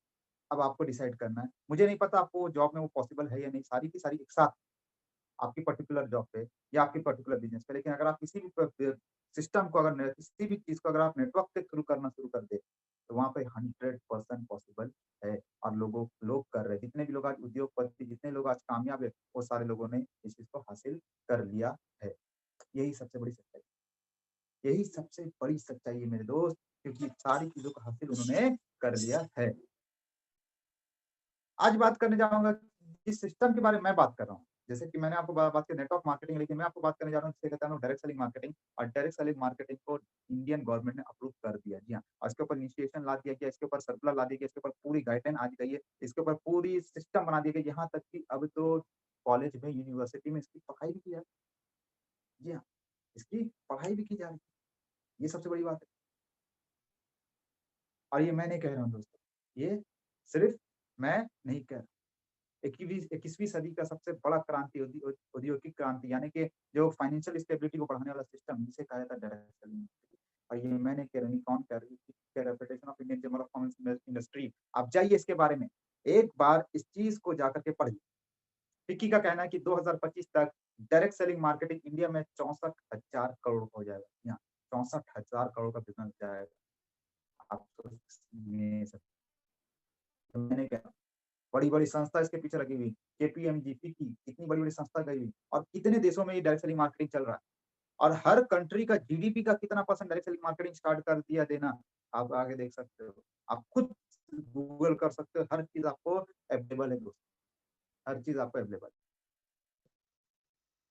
अब आपको डिसाइड करना है। मुझे नहीं पता आपको जॉब में वो पॉसिबल है या नहीं, सारी की सारी एक साथ आपकी पर्टिकुलर जॉब पे या आपकी पर्टिकुलर बिज़नेस पे। लेकिन अगर आप किसी भी सिस्टम को, अगर किसी भी चीज़ को अगर आप नेटवर्क के थ्रू करना शुरू कर दें, तो वहाँ पे 100% पॉसिबल है, और लोग कर रहे हैं। जितने भी लोग आज उद्योगपति, जितने लोग आज कामयाब है, वो सारे लोगों ने इस चीज़ को हासिल कर लिया है। यही सबसे बड़ी सच्चाई, यही सबसे बड़ी सच्चाई है मेरे दोस्त, क्योंकि सारी चीज़ों को हासिल उन्होंने कर लिया है। आज बात करने जाऊँगा जिस सिस्टम के बारे में मैं बात कर रहा हूँ। जैसे कि मैंने आपको बात की नेटवर्क मार्केटिंग, लेकिन मैं आपको बात करने जा रहा हूँ जिसे कहते हैं हम लोग डायरेक्ट सेलिंग मार्केटिंग, और डायरेक्ट सेलिंग मार्केटिंग को इंडियन गवर्नमेंट ने अप्रूव कर दिया। जी हाँ, और इसके ऊपर इनिशिएशन ला दिया गया, इसके ऊपर सर्कुलर ला दिया गया, इसके ऊपर पूरी गाइडलाइन आ गई है, इसके ऊपर पूरी सिस्टम बना दिया गया, यहाँ तक कि अब तो कॉलेज में, यूनिवर्सिटी में इसकी पढ़ाई भी की जा रही है। जी हाँ, इसकी पढ़ाई भी की जा रही है। ये सबसे बड़ी बात है। और ये मैं नहीं कह रहा हूँ दोस्तों, ये सिर्फ़ मैं नहीं कह रहा। 21वीं सदी का सबसे बड़ा क्रांति औद्योगिक क्रांति, यानी कि जो फाइनेंशियल स्टेबिलिटी को बढ़ाने वाला सिस्टम, जिसे कहा जाता है डायरेक्ट सेलिंग। और ये मैंने कह रहा नहीं, कौन कह रही है? Reputation of Indian chamber of commerce industry. आप जाइए इसके बारे में, एक बार इस चीज़ को जाकर के पढ़िए। फिक्की का कहना है कि 2025 तक डायरेक्ट सेलिंग मार्केटिंग इंडिया में 64,000 करोड़ हो जाएगा। जी हाँ, 64,000 करोड़ का बिज़नेस जाएगा। आप सोच नहीं सकते। तो मैंने कहा बड़ी-बड़ी संस्था इसके पीछे लगी हुई, केपीएमजी, फिक्की, इतनी बड़ी-बड़ी संस्था गई हुई, और कितने देशों में ये डायरेक्ट सेलिंग मार्केटिंग चल रहा है। और हर कंट्री का जीडीपी का कितना percent direct selling marketing start कर दिया देना, आप आगे देख सकते हो। आप खुद गूगल कर सकते हो, हर चीज़ आपको अवेलेबल है दोस्तों, हर चीज़ आपको अवेलेबल है।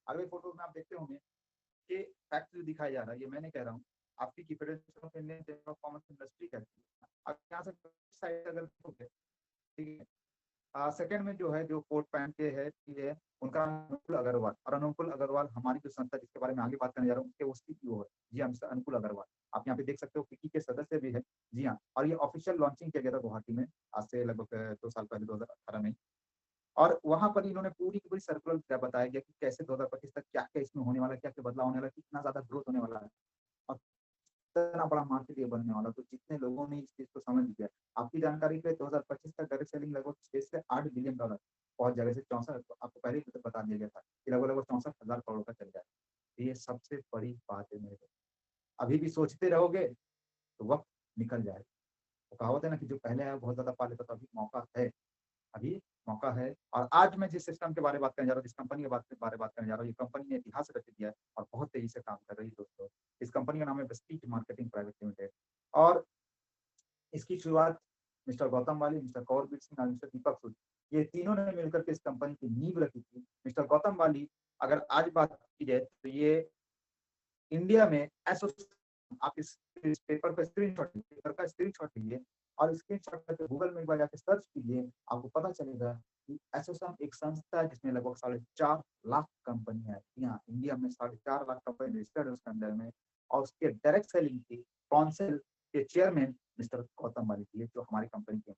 अगले फ़ोटो में आप देखते होंगे कि फैक्ट जो दिखाया जा रहा है, ये मैं नहीं कह रहा हूँ, आपकी की federation of Indian chamber of commerce industry कहती है। आप यहाँ से साइड अगर देखोगे, ठीक है? सेकंड में जो है, जो कोट पहन के है, ये है उनका अनुकूल अग्रवाल, और अनुकूल अग्रवाल हमारी जो संस्था जिसके बारे में आगे बात करने जा रहा हूँ, उसके वो सीईओ है। जी हाँ, मिस्टर अनुकूल अग्रवाल। आप यहाँ पे देख सकते हो फिक्की के सदस्य भी हैं। जी हाँ, और ये ऑफिशियल लॉन्चिंग किया गया था गुवाहाटी में, आज से लगभग 2 साल पहले 2018 में। और वहाँ पर इन्होंने पूरी की पूरी सर्कुलर क्या बताया गया कि कैसे 2025 तक क्या-क्या इसमें होने वाला है, क्या-क्या बदलाव होने वाला है, कितना ज़्यादा ग्रोथ होने वाला है और इतना बड़ा मार्केट ये बनने वाला है। तो जितने लोगों ने इस चीज़ को समझ लिया, आपकी जानकारी के लिए 2025 तक डायरेक्ट सेलिंग लगभग 6 से 8 बिलियन डॉलर पहुँच जाएगा। जैसे 64 आपको पहले ही बता दिया गया था कि लगभग-लगभग 64,000 करोड़ का चल जाएगा। ये सबसे बड़ी बात है मेरे को। अभी भी सोचते रहोगे तो वक़्त निकल जाएगा। वो कहावत है ना कि जो पहले आया बहुत ज़्यादा पा लेता, तो अभी मौका है। अभी मौका है और आज मैं जिस सिस्टम के बारे में बात करने जा रहा हूँ, जिस कंपनी के बारे में बात करने जा रहा हूँ, ये कंपनी ने इतिहास रच दिया है और बहुत तेज़ी से काम कर रही है दोस्तों। इस कंपनी का नाम है प्रेस्टीज मार्केटिंग प्राइवेट लिमिटेड और इसकी शुरुआत मिस्टर गौतम वाली, मिस्टर कौरबीर सिंह और मिस्टर दीपक सूद, ये तीनों ने मिलकर के इस कंपनी की नींव रखी थी। मिस्टर गौतम वाली अगर आज बात की जाए तो ये इंडिया में आप इस पेपर का स्क्रीनशॉट लीजिए, पेपर का स्क्रीनशॉट लीजिए और स्क्रीनशॉट करके गूगल में एक बार जाके सर्च कीजिए, आपको पता चलेगा कि एसोसैम एक संस्था है जिसमें लगभग 4.5 लाख कंपनियाँ हैं। जी हाँ, इंडिया में 4.5 लाख कंपनी रजिस्टर्ड है उसके अंदर में और उसके डायरेक्ट सेलिंग की काउंसिल के चेयरमैन मिस्टर गौतम वाली जो हमारी कंपनी के।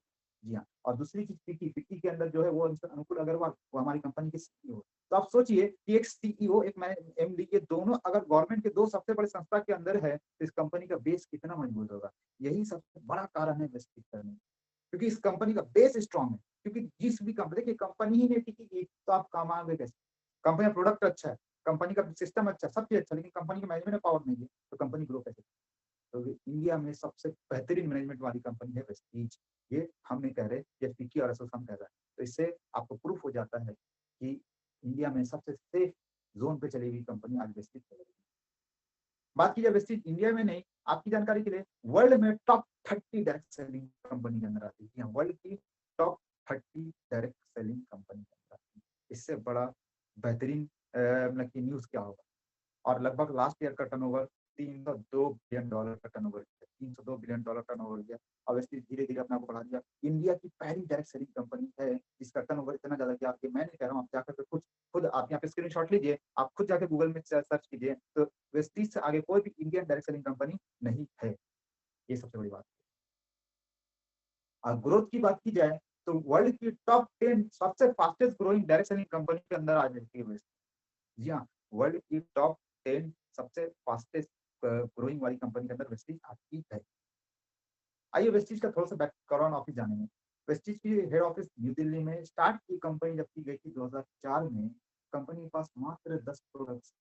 जी हाँ, और दूसरी चीज़ फिक्की, फिक्की के अंदर जो है वो मिस्टर अनुकूल अग्रवाल, वो हमारी कंपनी के सीईओ। तो आप सोचिए कि एक सीईओ, एक एमडी, ये दोनों अगर गवर्नमेंट के 2 सबसे बड़े संस्था के अंदर है, तो इस कंपनी का बेस कितना मजबूत होगा। यही सबसे बड़ा कारण है इन्वेस्टिंग करने का। क्योंकि इस कंपनी का बेस स्ट्रांग है। क्योंकि जिस भी कंपनी, देखिए कंपनी ही नहीं टिकेगी तो आप कमाओगे कैसे? कंपनी का प्रोडक्ट अच्छा है, कंपनी का सिस्टम अच्छा है, सब चीज़ अच्छा है, लेकिन कंपनी के मैनेजमेंट पावर नहीं है, तो कंपनी ग्रो कैसे? तो ये इंडिया में सबसे बेहतरीन मैनेजमेंट वाली कंपनी है प्रेस्टीज। ये हम नहीं कह रहे, ये फिक्की और एसोसिएशन कह रहा है। तो इससे आपको प्रूफ हो जाता है कि इंडिया में सबसे सेफ ज़ोन पे चली हुई कंपनी आज प्रेस्टीज चल रही है। बात की जाए प्रेस्टीज इंडिया में नहीं, आपकी जानकारी के लिए वर्ल्ड में टॉप 30 डायरेक्ट सेलिंग कंपनी के अंदर आती है। जी हाँ, वर्ल्ड की टॉप 30 डायरेक्ट सेलिंग कंपनी के अंदर आती है। इससे बड़ा बेहतरीन मतलब कि न्यूज़ क्या होगा? और लगभग लास्ट ईयर का टर्नओवर $302 बिलियन का टर्नओवर किया, $302 बिलियन टर्नओवर किया। ऑब्वियसली धीरे-धीरे अपने आप को बढ़ा दिया। इंडिया की पहली डायरेक्ट सेलिंग कंपनी है जिसका टर्नओवर इतना ज़्यादा किया। आप, मैं नहीं कह रहा हूँ, आप जाकर के खुद आप यहाँ पे स्क्रीनशॉट लीजिए, आप खुद जाके गूगल में सर्च कीजिए, तो प्रेस्टीज से आगे कोई भी इंडियन डायरेक्ट सेलिंग कंपनी नहीं है। ये सबसे बड़ी बात है। और ग्रोथ की बात की जाए तो वर्ल्ड की टॉप 10 सबसे fastest growing direct selling company के अंदर आ जाती है प्रेस्टीज। जी हाँ, वर्ल्ड की टॉप 10 सबसे फास्टेस्ट ग्रोइंग वाली कंपनी के अंदर वेस्टीज आती है। आइए वेस्टीज का थोड़ा-सा बैकग्राउंड ऑफिस जानेंगे। वेस्टीज की हेड ऑफिस न्यू दिल्ली में स्टार्ट की कंपनी जब की गई थी 2004 में, कंपनी के पास मात्र 10 प्रोडक्ट्स,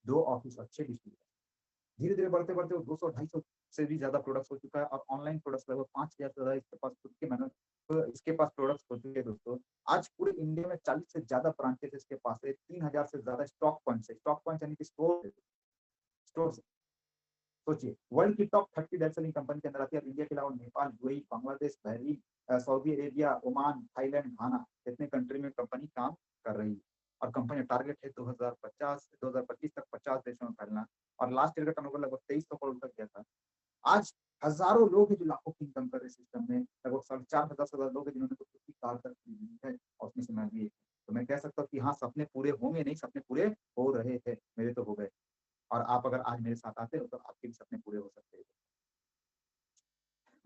2 ऑफिस और 6 डिस्ट्रीब्यूटर। धीरे-धीरे बढ़ते-बढ़ते वो 200-250 से भी ज़्यादा प्रोडक्ट्स हो चुका है और ऑनलाइन प्रोडक्ट्स लगभग 5000 से ज़्यादा इसके पास खुद के इसके पास प्रोडक्ट्स हो चुके हैं दोस्तों। आज पूरे इंडिया में 40 से ज़्यादा ब्रांचेस इसके पास है, 3000 से ज़्यादा स्टॉक पॉइंट्स है। स्टॉक पॉइंट्स यानी कि स्टोर्स। सोचिए वर्ल्ड की टॉप 30 डायरेक्ट सेलिंग कंपनी के अंदर आती है। इंडिया के अलावा Nepal, UAE, Bangladesh, Bahrain, Saudi Arabia, Oman, Thailand, Ghana इतने कंट्री में कंपनी काम कर रही है और कंपनी का टारगेट है 2050 2025 तक 50 देशों में फैलना और लास्ट ईयर का टर्नओवर लगभग 2300 करोड़ तक गया था। आज हज़ारों लोग हैं जो लाखों की इनकम कर रहे हैं सिस्टम में। लगभग 4,500 से 10,000 लोग हैं जिन्होंने खुद की कार तक खरीदी है और उसमें से मैं भी एक हूँ। तो मैं कह सकता हूँ कि हाँ, सपने पूरे होंगे नहीं, सपने पूरे हो रहे हैं। मेरे तो हो गए और आप अगर आज मेरे साथ आते हो तो आपके भी सपने पूरे हो सकते हैं।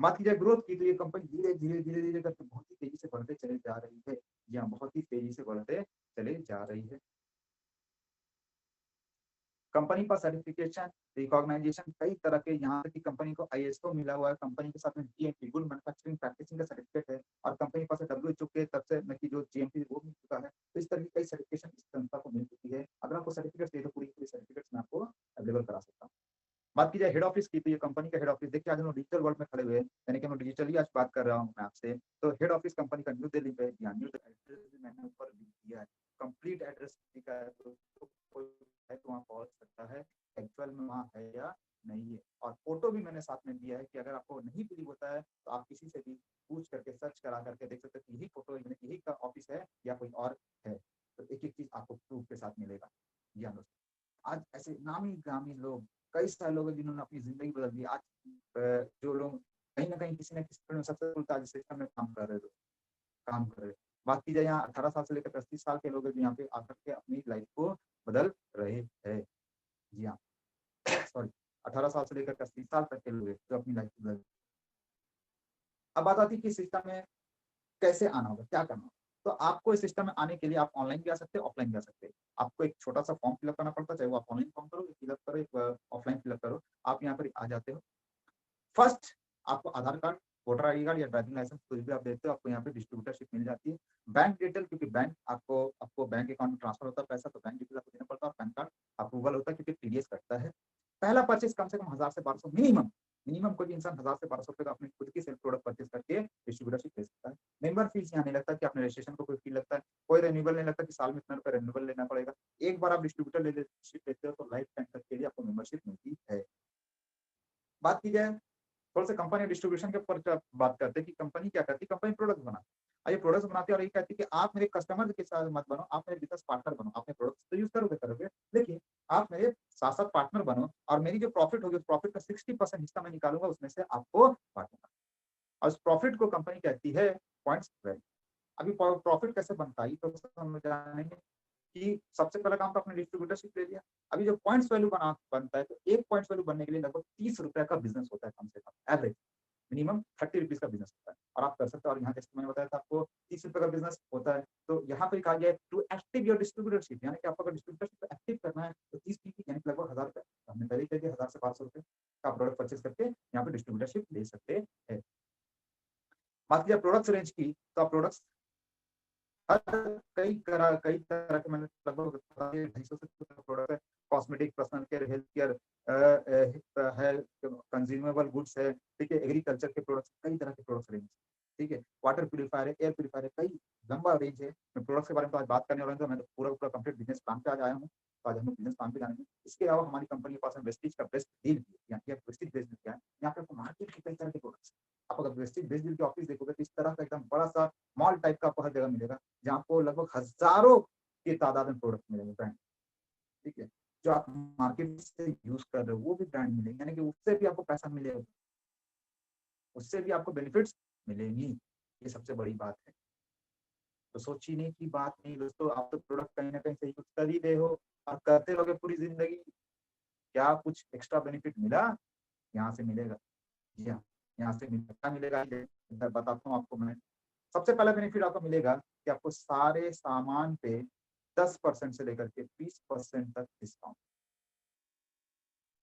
बात की जाए ग्रोथ की तो ये कंपनी धीरे-धीरे करके बहुत ही तेज़ी से बढ़ते चले जा रही है। जी हाँ, बहुत ही तेज़ी से बढ़ते चले जा रही है। कंपनी का सर्टिफिकेशन, रिकॉग्नाइजेशन कई तरह के, यहाँ तक कि कंपनी को आईएसओ मिला हुआ है, कंपनी के साथ में जीएमपी गुड मैन्युफैक्चरिंग प्रैक्टिसिंग का सर्टिफिकेट है और कंपनी के पास डब्ल्यूएचओ के तरफ से मतलब कि जो जीएमपी वो मिल चुका है। तो इस तरह की कई सर्टिफिकेशन इस संस्था को मिल चुकी है। अगर आपको सर्टिफिकेट चाहिए तो पूरी सर्टिफिकेट्स मैं आपको अवेलेबल करा सकता हूँ। बात की जाए हेड ऑफिस की तो ये कंपनी का हेड ऑफिस, देखिए आज हम लोग डिजिटल वर्ल्ड में खड़े हुए हैं, यानी कि हम लोग डिजिटली आज बात कर रहा हूँ मैं आपसे। तो हेड ऑफिस कंपनी का न्यू दिल्ली पे है। जी हाँ, न्यू दिल्ली एड्रेस भी मैंने ऊपर भी दिया है। कंप्लीट एड्रेस लिखा है तो कोई है तो वहाँ पहुँच सकता है। एक्चुअल में वहाँ है या नहीं है और फोटो भी मैंने साथ में दिया है कि अगर आपको नहीं बिलीव होता है तो आप किसी से भी पूछ करके सर्च करा करके देख सकते हैं कि यही फोटो यही का ऑफिस है या कोई और है। तो एक-एक चीज़ आपको प्रूफ के साथ मिलेगा। जी हाँ दोस्तों। आज ऐसे नामी-गामी लोग, कई सारे लोग हैं जिन्होंने अपनी ज़िंदगी बदल दी। आज जो लोग कहीं न कहीं किसी न किसी फील्ड में सक्सेसफुल था, जिस सेक्टर में काम कर रहे हैं। बात की जाए यहाँ 18 साल से लेकर 35 साल के लोग हैं जो यहाँ पे आकर के अपनी लाइफ़ को बदल रहे हैं। जी हाँ, सॉरी 18 साल से लेकर 35 साल तक के लोग हैं जो अपनी लाइफ़ को बदल। अब बात आती है कि सिस्टम में कैसे आना होगा, क्या करना होगा? तो आपको इस सिस्टम में आने के लिए आप ऑनलाइन भी आ सकते हैं, ऑफलाइन भी आ सकते हैं। आपको एक छोटा-सा फॉर्म फिल अप करना पड़ता है, चाहे वो आप ऑनलाइन फॉर्म करो, फिल अप करो, एक ऑफलाइन फिल अप करो, आप यहाँ पर आ जाते हो। फर्स्ट आपको आधार कार्ड, वोटर आईडी कार्ड या ड्राइविंग लाइसेंस कुछ भी आप देते हो, आपको यहाँ पे डिस्ट्रीब्यूटरशिप मिल जाती है। बैंक डिटेल क्योंकि बैंक आपको आपको बैंक अकाउंट में ट्रांसफर होता है पैसा, तो बैंक डिटेल आपको देना पड़ता है और पैन कार्ड अप्रूवल होता है क्योंकि टीडीएस कटता है। पहला परचेज़ कम से कम 1000 से 1200 मिनिमम, मिनिमम कोई भी इंसान 1000 से 1200 रुपए का अपनी खुद की सेल्फ प्रोडक्ट परचेज़ करके डिस्ट्रीब्यूटरशिप ले सकता है। मेंबर फीस यहाँ नहीं लगता कि आपने रजिस्ट्रेशन को कोई फी लगता है, कोई रिन्यूअल नहीं लगता कि साल में इतना रुपए रिन्यूअल लेना पड़ेगा। एक बार आप डिस्ट्रीब्यूटर लेते लेते हो तो लाइफ टाइम तक के लिए आपको मेंबरशिप मिलती है। बात की जाए थोड़ा-सा कंपनी डिस्ट्रीब्यूशन के ऊपर बात करते हैं कि कंपनी क्या करती है, कंपनी प्रोडक्ट बनाती है। ये प्रोडक्ट्स बनाती है और ये कहती है कि आप मेरे कस्टमर के साथ मत बनो, आप मेरे बिज़नेस पार्टनर बनो। आप मेरे प्रोडक्ट्स तो यूज़ करोगे करोगे, लेकिन आप मेरे साथ-साथ पार्टनर बनो और मेरी जो प्रॉफिट होगी, उस प्रॉफिट का 60% हिस्सा मैं निकालूँगा, उसमें से आपको बाँटूँगा। और उस प्रॉफिट को कंपनी कहती है पॉइंट्स वैल्यू। अभी प्रॉफिट कैसे बनता है, ये तो समझ जानेंगे कि सबसे पहला काम तो आपने डिस्ट्रीब्यूटरशिप ले लिया। अभी जो पॉइंट्स वैल्यू बनता है, तो 1 पॉइंट्स वैल्यू बनने के लिए लगभग ₹30 का बिज़नेस होता है कम से कम, एवरेज। मिनिमम ₹30 का बिज़नेस होता है और आप कर सकते हो और यहाँ जैसे मैंने बताया था आपको ₹30 का बिज़नेस होता है, तो यहाँ पे कहा गया है टू एक्टिव योर डिस्ट्रीब्यूटरशिप यानी कि आपको अगर डिस्ट्रीब्यूटरशिप को एक्टिव करना है, तो 30 पीपी यानी कि लगभग ₹1000 हमने पहले ही कह दिया 1000 से ₹1200 का प्रोडक्ट परचेज़ करके यहाँ पे डिस्ट्रीब्यूटरशिप ले सकते हैं। बात की जाए प्रोडक्ट्स रेंज की, तो आप प्रोडक्ट्स हर कई तरह के मैंने लगभग 250 से प्रोडक्ट है, cosmetic, personal care, health care है, कंज्यूमेबल गुड्स है, ठीक है, एग्रीकल्चर के प्रोडक्ट्स, कई तरह के प्रोडक्ट्स रेंज, ठीक है, वाटर प्यूरीफायर है, एयर प्यूरीफायर है, कई लंबा रेंज है। मैं प्रोडक्ट्स के बारे में तो आज बात करने वाला हूँ, तो मैं तो पूरा का पूरा कंप्लीट बिज़नेस प्लान पे आज आया हूँ, तो आज हम लोग बिज़नेस प्लान पे जानेंगे। इसके अलावा हमारी कंपनी के पास है वेस्टीज का बेस्ट डील भी है, यहाँ की वेस्टीज बेस्ट डील क्या है, यहाँ पे आपको मार्केट के कई तरह के प्रोडक्ट्स, आप अगर वेस्टीज बेस्ट डील की ऑफिस देखोगे, तो इस तरह का एकदम बड़ा-सा मॉल टाइप का आपको हर जगह मिलेगा। जहाँ आपको लगभग हज़ारों की तादाद में प्रोडक्ट मिलेंगे ब्रांड, ठीक है? जो आप मार्केट से यूज़ कर रहे हो, वो भी ब्रांड मिलेंगे, यानी कि उससे भी आपको पैसा मिलेगा, उससे भी आपको बेनिफिट्स मिलेंगी। ये सबसे बड़ी बात है। तो सोचने की बात नहीं दोस्तों, आप तो प्रोडक्ट कहीं न कहीं से यूज़ कर ही रहे हो और करते रहोगे पूरी ज़िंदगी। क्या कुछ एक्स्ट्रा बेनिफिट मिला? यहाँ से मिलेगा। जी हाँ, यहाँ से क्या मिलेगा ये मैं बताता हूँ आपको मैं। सबसे पहला बेनिफिट आपको मिलेगा कि आपको सारे सामान पे 10% से लेकर के 20% तक डिस्काउंट।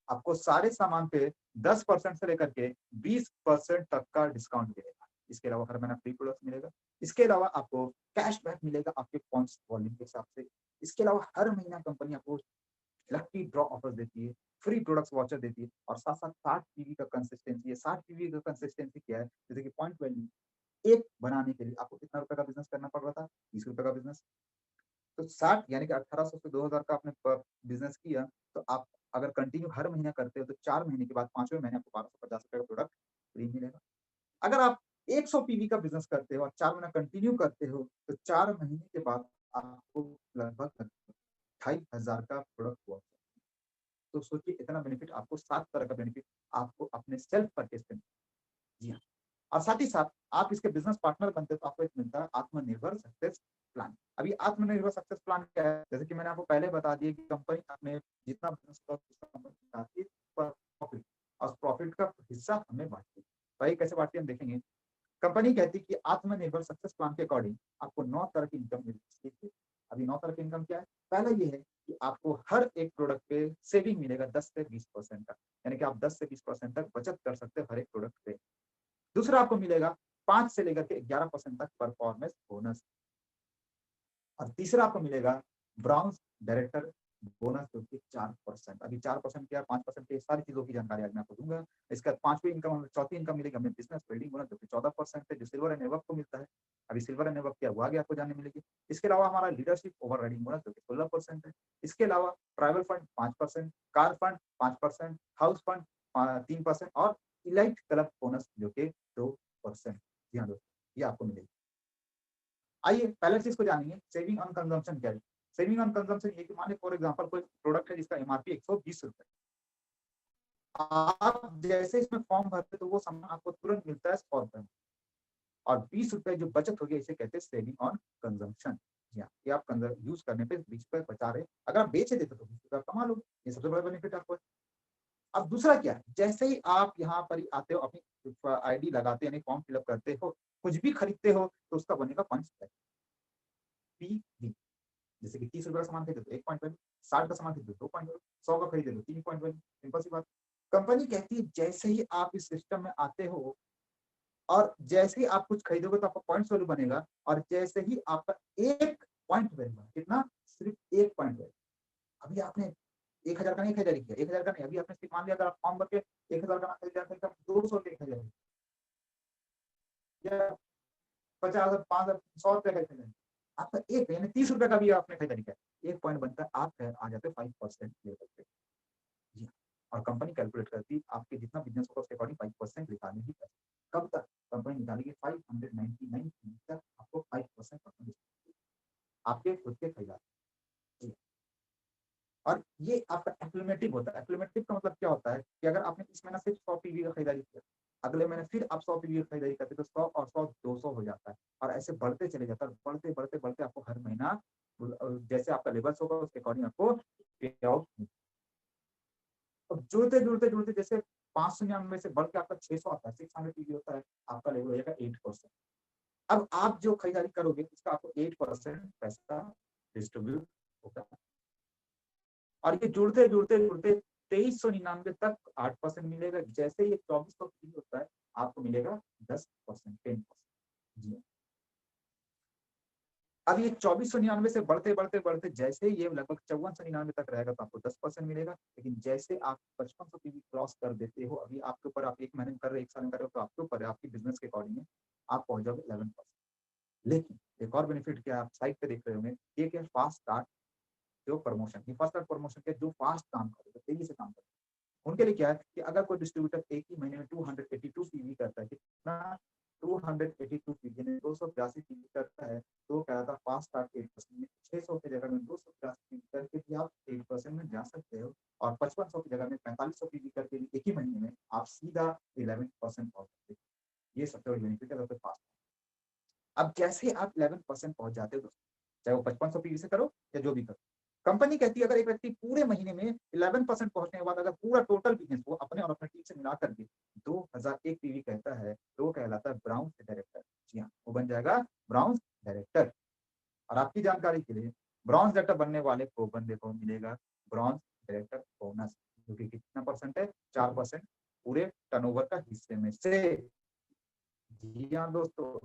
आपको सारे सामान पे 10% से लेकर के 20% तक का डिस्काउंट मिलेगा। इसके अलावा हर महीना फ्री प्रोडक्ट मिलेगा। इसके अलावा आपको कैशबैक मिलेगा आपके पॉइंट्स वॉल्यूम के हिसाब से। इसके अलावा हर महीना कंपनी आपको लकी ड्रॉ ऑफर्स देती है, फ्री प्रोडक्ट्स वाउचर देती है और साथ-साथ 60 पीवी का कंसिस्टेंसी है। 60 पीवी का कंसिस्टेंसी क्या है? जैसे कि पॉइंट वैल्यू एक बनाने के लिए आपको कितना रुपए का बिज़नेस करना पड़ रहा था? ₹20 का बिज़नेस। तो 60 यानी कि 1800 से 2000 का आपने बिज़नेस किया, तो आप अगर कंटिन्यू हर महीना करते हो, तो 4 महीने के बाद 5वें महीने आपको ₹1250 का प्रोडक्ट फ्री मिलेगा। अगर आप 100 पीवी का बिज़नेस करते हो और 4 महीना कंटिन्यू करते हो, तो 4 महीने के बाद आपको लगभग 2500 का प्रोडक्ट हुआ। तो सोचिए इतना बेनिफिट आपको 7 तरह का बेनिफिट आपको अपने सेल्फ परचेज़ पे जी हाँ। और साथ ही साथ आप इसके बिज़नेस पार्टनर बनते हो तो आपको एक मिलता है आत्मनिर्भर सक्सेस प्लान। अभी आत्मनिर्भर सक्सेस प्लान क्या है? जैसे कि मैंने आपको पहले बता दिया कि कंपनी अपने जितना बिज़नेस कंपनी चाहती है पर प्रॉफिट और प्रॉफिट का हिस्सा हमें बाँटती है। भाई कैसे बाँटती है हम देखेंगे। कंपनी कहती है कि आत्मनिर्भर सक्सेस प्लान के अकॉर्डिंग आपको 9 तरह की इनकम मिलती है। अभी 9 तरह की इनकम क्या है? पहला ये है कि आपको हर एक प्रोडक्ट पे सेविंग मिलेगा 10 से 20% का। यानी कि आप 10 से 20% तक बचत कर सकते हो हर एक प्रोडक्ट पे। दूसरा आपको मिलेगा 5 से लेकर के 11% तक परफॉर्मेंस बोनस और तीसरा आपको मिलेगा ब्राउन्स डायरेक्टर बोनस जो कि 4%। अभी 4% क्या 5% की सारी चीज़ों की जानकारी आज मैं आपको दूँगा। इसके बाद 5वीं इनकम चौथी इनकम मिलेगी हमें बिज़नेस बिल्डिंग बोनस जो कि 14% है, जो सिल्वर एंड अबव को मिलता है। अभी सिल्वर एंड अबव क्या है वो आगे आपको जानने मिलेगी। इसके अलावा हमारा लीडरशिप ओवरराइडिंग बोनस जो कि 16% है। इसके अलावा travel fund 5%, car fund 5%, house fund 3% और इलाइट क्लब बोनस जो कि 2%। जी हाँ दोस्तों, ये आपको मिलेगी। आइए पहले चीज़ को जानिए सेविंग ऑन कंजम्पशन क्या है? सेविंग ऑन कंजम्पशन ये कि मान लीजिए फॉर एग्जांपल कोई प्रोडक्ट है जिसका एमआरपी ₹120 आप जैसे इसमें फॉर्म भरते हो तो वो सामान आपको तुरंत मिलता है ₹100 में और ₹20 जो बचत हो गई इसे कहते हैं सेविंग ऑन कंजम्पशन। जी हाँ, ये आप यूज़ करने पे ₹20 बचा रहे हैं। अगर आप बेच देते तो ₹20 आप कमा लोगे। ये सबसे बड़ा बेनिफिट आपको है। अब दूसरा क्या है? जैसे ही आप यहाँ पर आते हो अपनी आईडी लगाते हो यानी फॉर्म फिल अप करते हो, कुछ भी खरीदते हो तो उसका बनेगा पॉइंट्स बैक। पीवी। जैसे कि 30 रुपए का सामान खरीदे तो 1.1, 60 का सामान खरीदे तो 2.1, 100 का खरीदे तो 3.1। सिंपल सी बात। कंपनी कहती है जैसे ही आप इस सिस्टम में आते हो और जैसे ही आप कुछ खरीदोगे तो आपका पॉइंट्स वैल्यू बनेगा, और जैसे ही आपका 1 पॉइंट वैल्यू बना, कितना? सिर्फ 1 पॉइंट वैल्यू। अभी आपने 1000 का नहीं खरीदारी किया, 1000 का नहीं, अभी आपने सिर्फ मान लिया अगर आप फॉर्म भर के 1000 का खरीदारी तो 200 रुपए खरीदारी या 50,000, 5,000, 100 रुपए का खरीदारी, आपका एक यानी 30 रुपए का भी आपने खरीदारी किया, 1 पॉइंट बनता है, आप आ जाते हैं 5% लेवल पे। जी हाँ, और कंपनी कैलकुलेट करती है आपके जितना बिजनेस होगा उसके अकॉर्डिंग 5% निकालने की पैसे। कब तक? कंपनी निकालेगी 599 तक आपको 5% कंपनी आपके खुद के खरीदार। जी। और ये आपका एक्यूमुलेटिव होता है। एक्यूमुलेटिव का मतलब क्या होता है कि अगर आपने इस महीना सिर्फ 100 पीवी का खरीदारी किया, अगले महीने फिर आप 100 पीवी का खरीदारी करते तो 100 और 100 200 हो जाता है, और ऐसे बढ़ते चले जाता है, बढ़ते बढ़ते बढ़ते आपको हर महीना जैसे आपका लेवल्स होगा उसके अकॉर्डिंग आपको पे आउट। अब जुड़ते जुड़ते जुड़ते जैसे 599 से बढ़ के आपका 600 आता है, 600 पीवी होता है, आपका लेवल हो जाएगा 8%। अब आप जो खरीदारी करोगे उसका आपको 8% पैसा डिस्ट्रीब्यूट होगा, और ये जुड़ते जुड़ते जुड़ते 2399 तक 8% मिलेगा। जैसे ये 2400 फीस होता है आपको मिलेगा 10%, 10%। जी। अब ये 2499 से बढ़ते बढ़ते बढ़ते जैसे ये लगभग 5499 तक रहेगा तो आपको 10% मिलेगा। लेकिन जैसे आप 5500 पीवी क्रॉस कर देते हो, अभी आपके ऊपर, आप एक महीने में कर रहे हो, एक साल में कर रहे हो, तो आपके ऊपर है, आपकी बिजनेस के अकॉर्डिंग है, आप पहुंच जाओगे 11%। लेकिन एक और बेनिफिट क्या आप साइट पे देख रहे होंगे, एक है फास्ट स्टार्ट जो प्रमोशन, ये फास्ट स्टार्ट प्रमोशन क्या, जो फास्ट काम करे, तेजी से काम करे, उनके लिए क्या है कि अगर कोई डिस्ट्रीब्यूटर एक ही महीने में 282 पीवी करता है, कितना? 282 पीवी यानी 282 पीवी करता है, तो क्या था फास्ट स्टार्ट 8% में 600 की जगह में 282 पीवी करके भी आप 8% में जा सकते हो, और 5500 की जगह में 4500 पीवी करके भी एक ही महीने में आप सीधा 11% पहुंच सकते हो। ये सबसे बड़ी बेनिफिट है फास्ट। अब जैसे आप 11% पहुंच जाते हो दोस्तों, चाहे वो 5500 पीवी से करो या जो भी करो, कंपनी कहती है अगर एक व्यक्ति पूरे महीने में 11% पहुंचने के बाद अगर पूरा टोटल बिजनेस वो अपने और अपने टीम से मिला करके 2001 पीवी कहता है तो वो कहलाता है ब्राउन डायरेक्टर। जी हाँ, वो बन जाएगा ब्राउन डायरेक्टर। और आपकी जानकारी के लिए ब्रॉन्ज डायरेक्टर बनने वाले को बंदे को मिलेगा ब्रॉन्ज डायरेक्टर बोनस, जो कि कितना परसेंट है? 4% पूरे टर्नओवर का हिस्से में से। जी हाँ दोस्तों,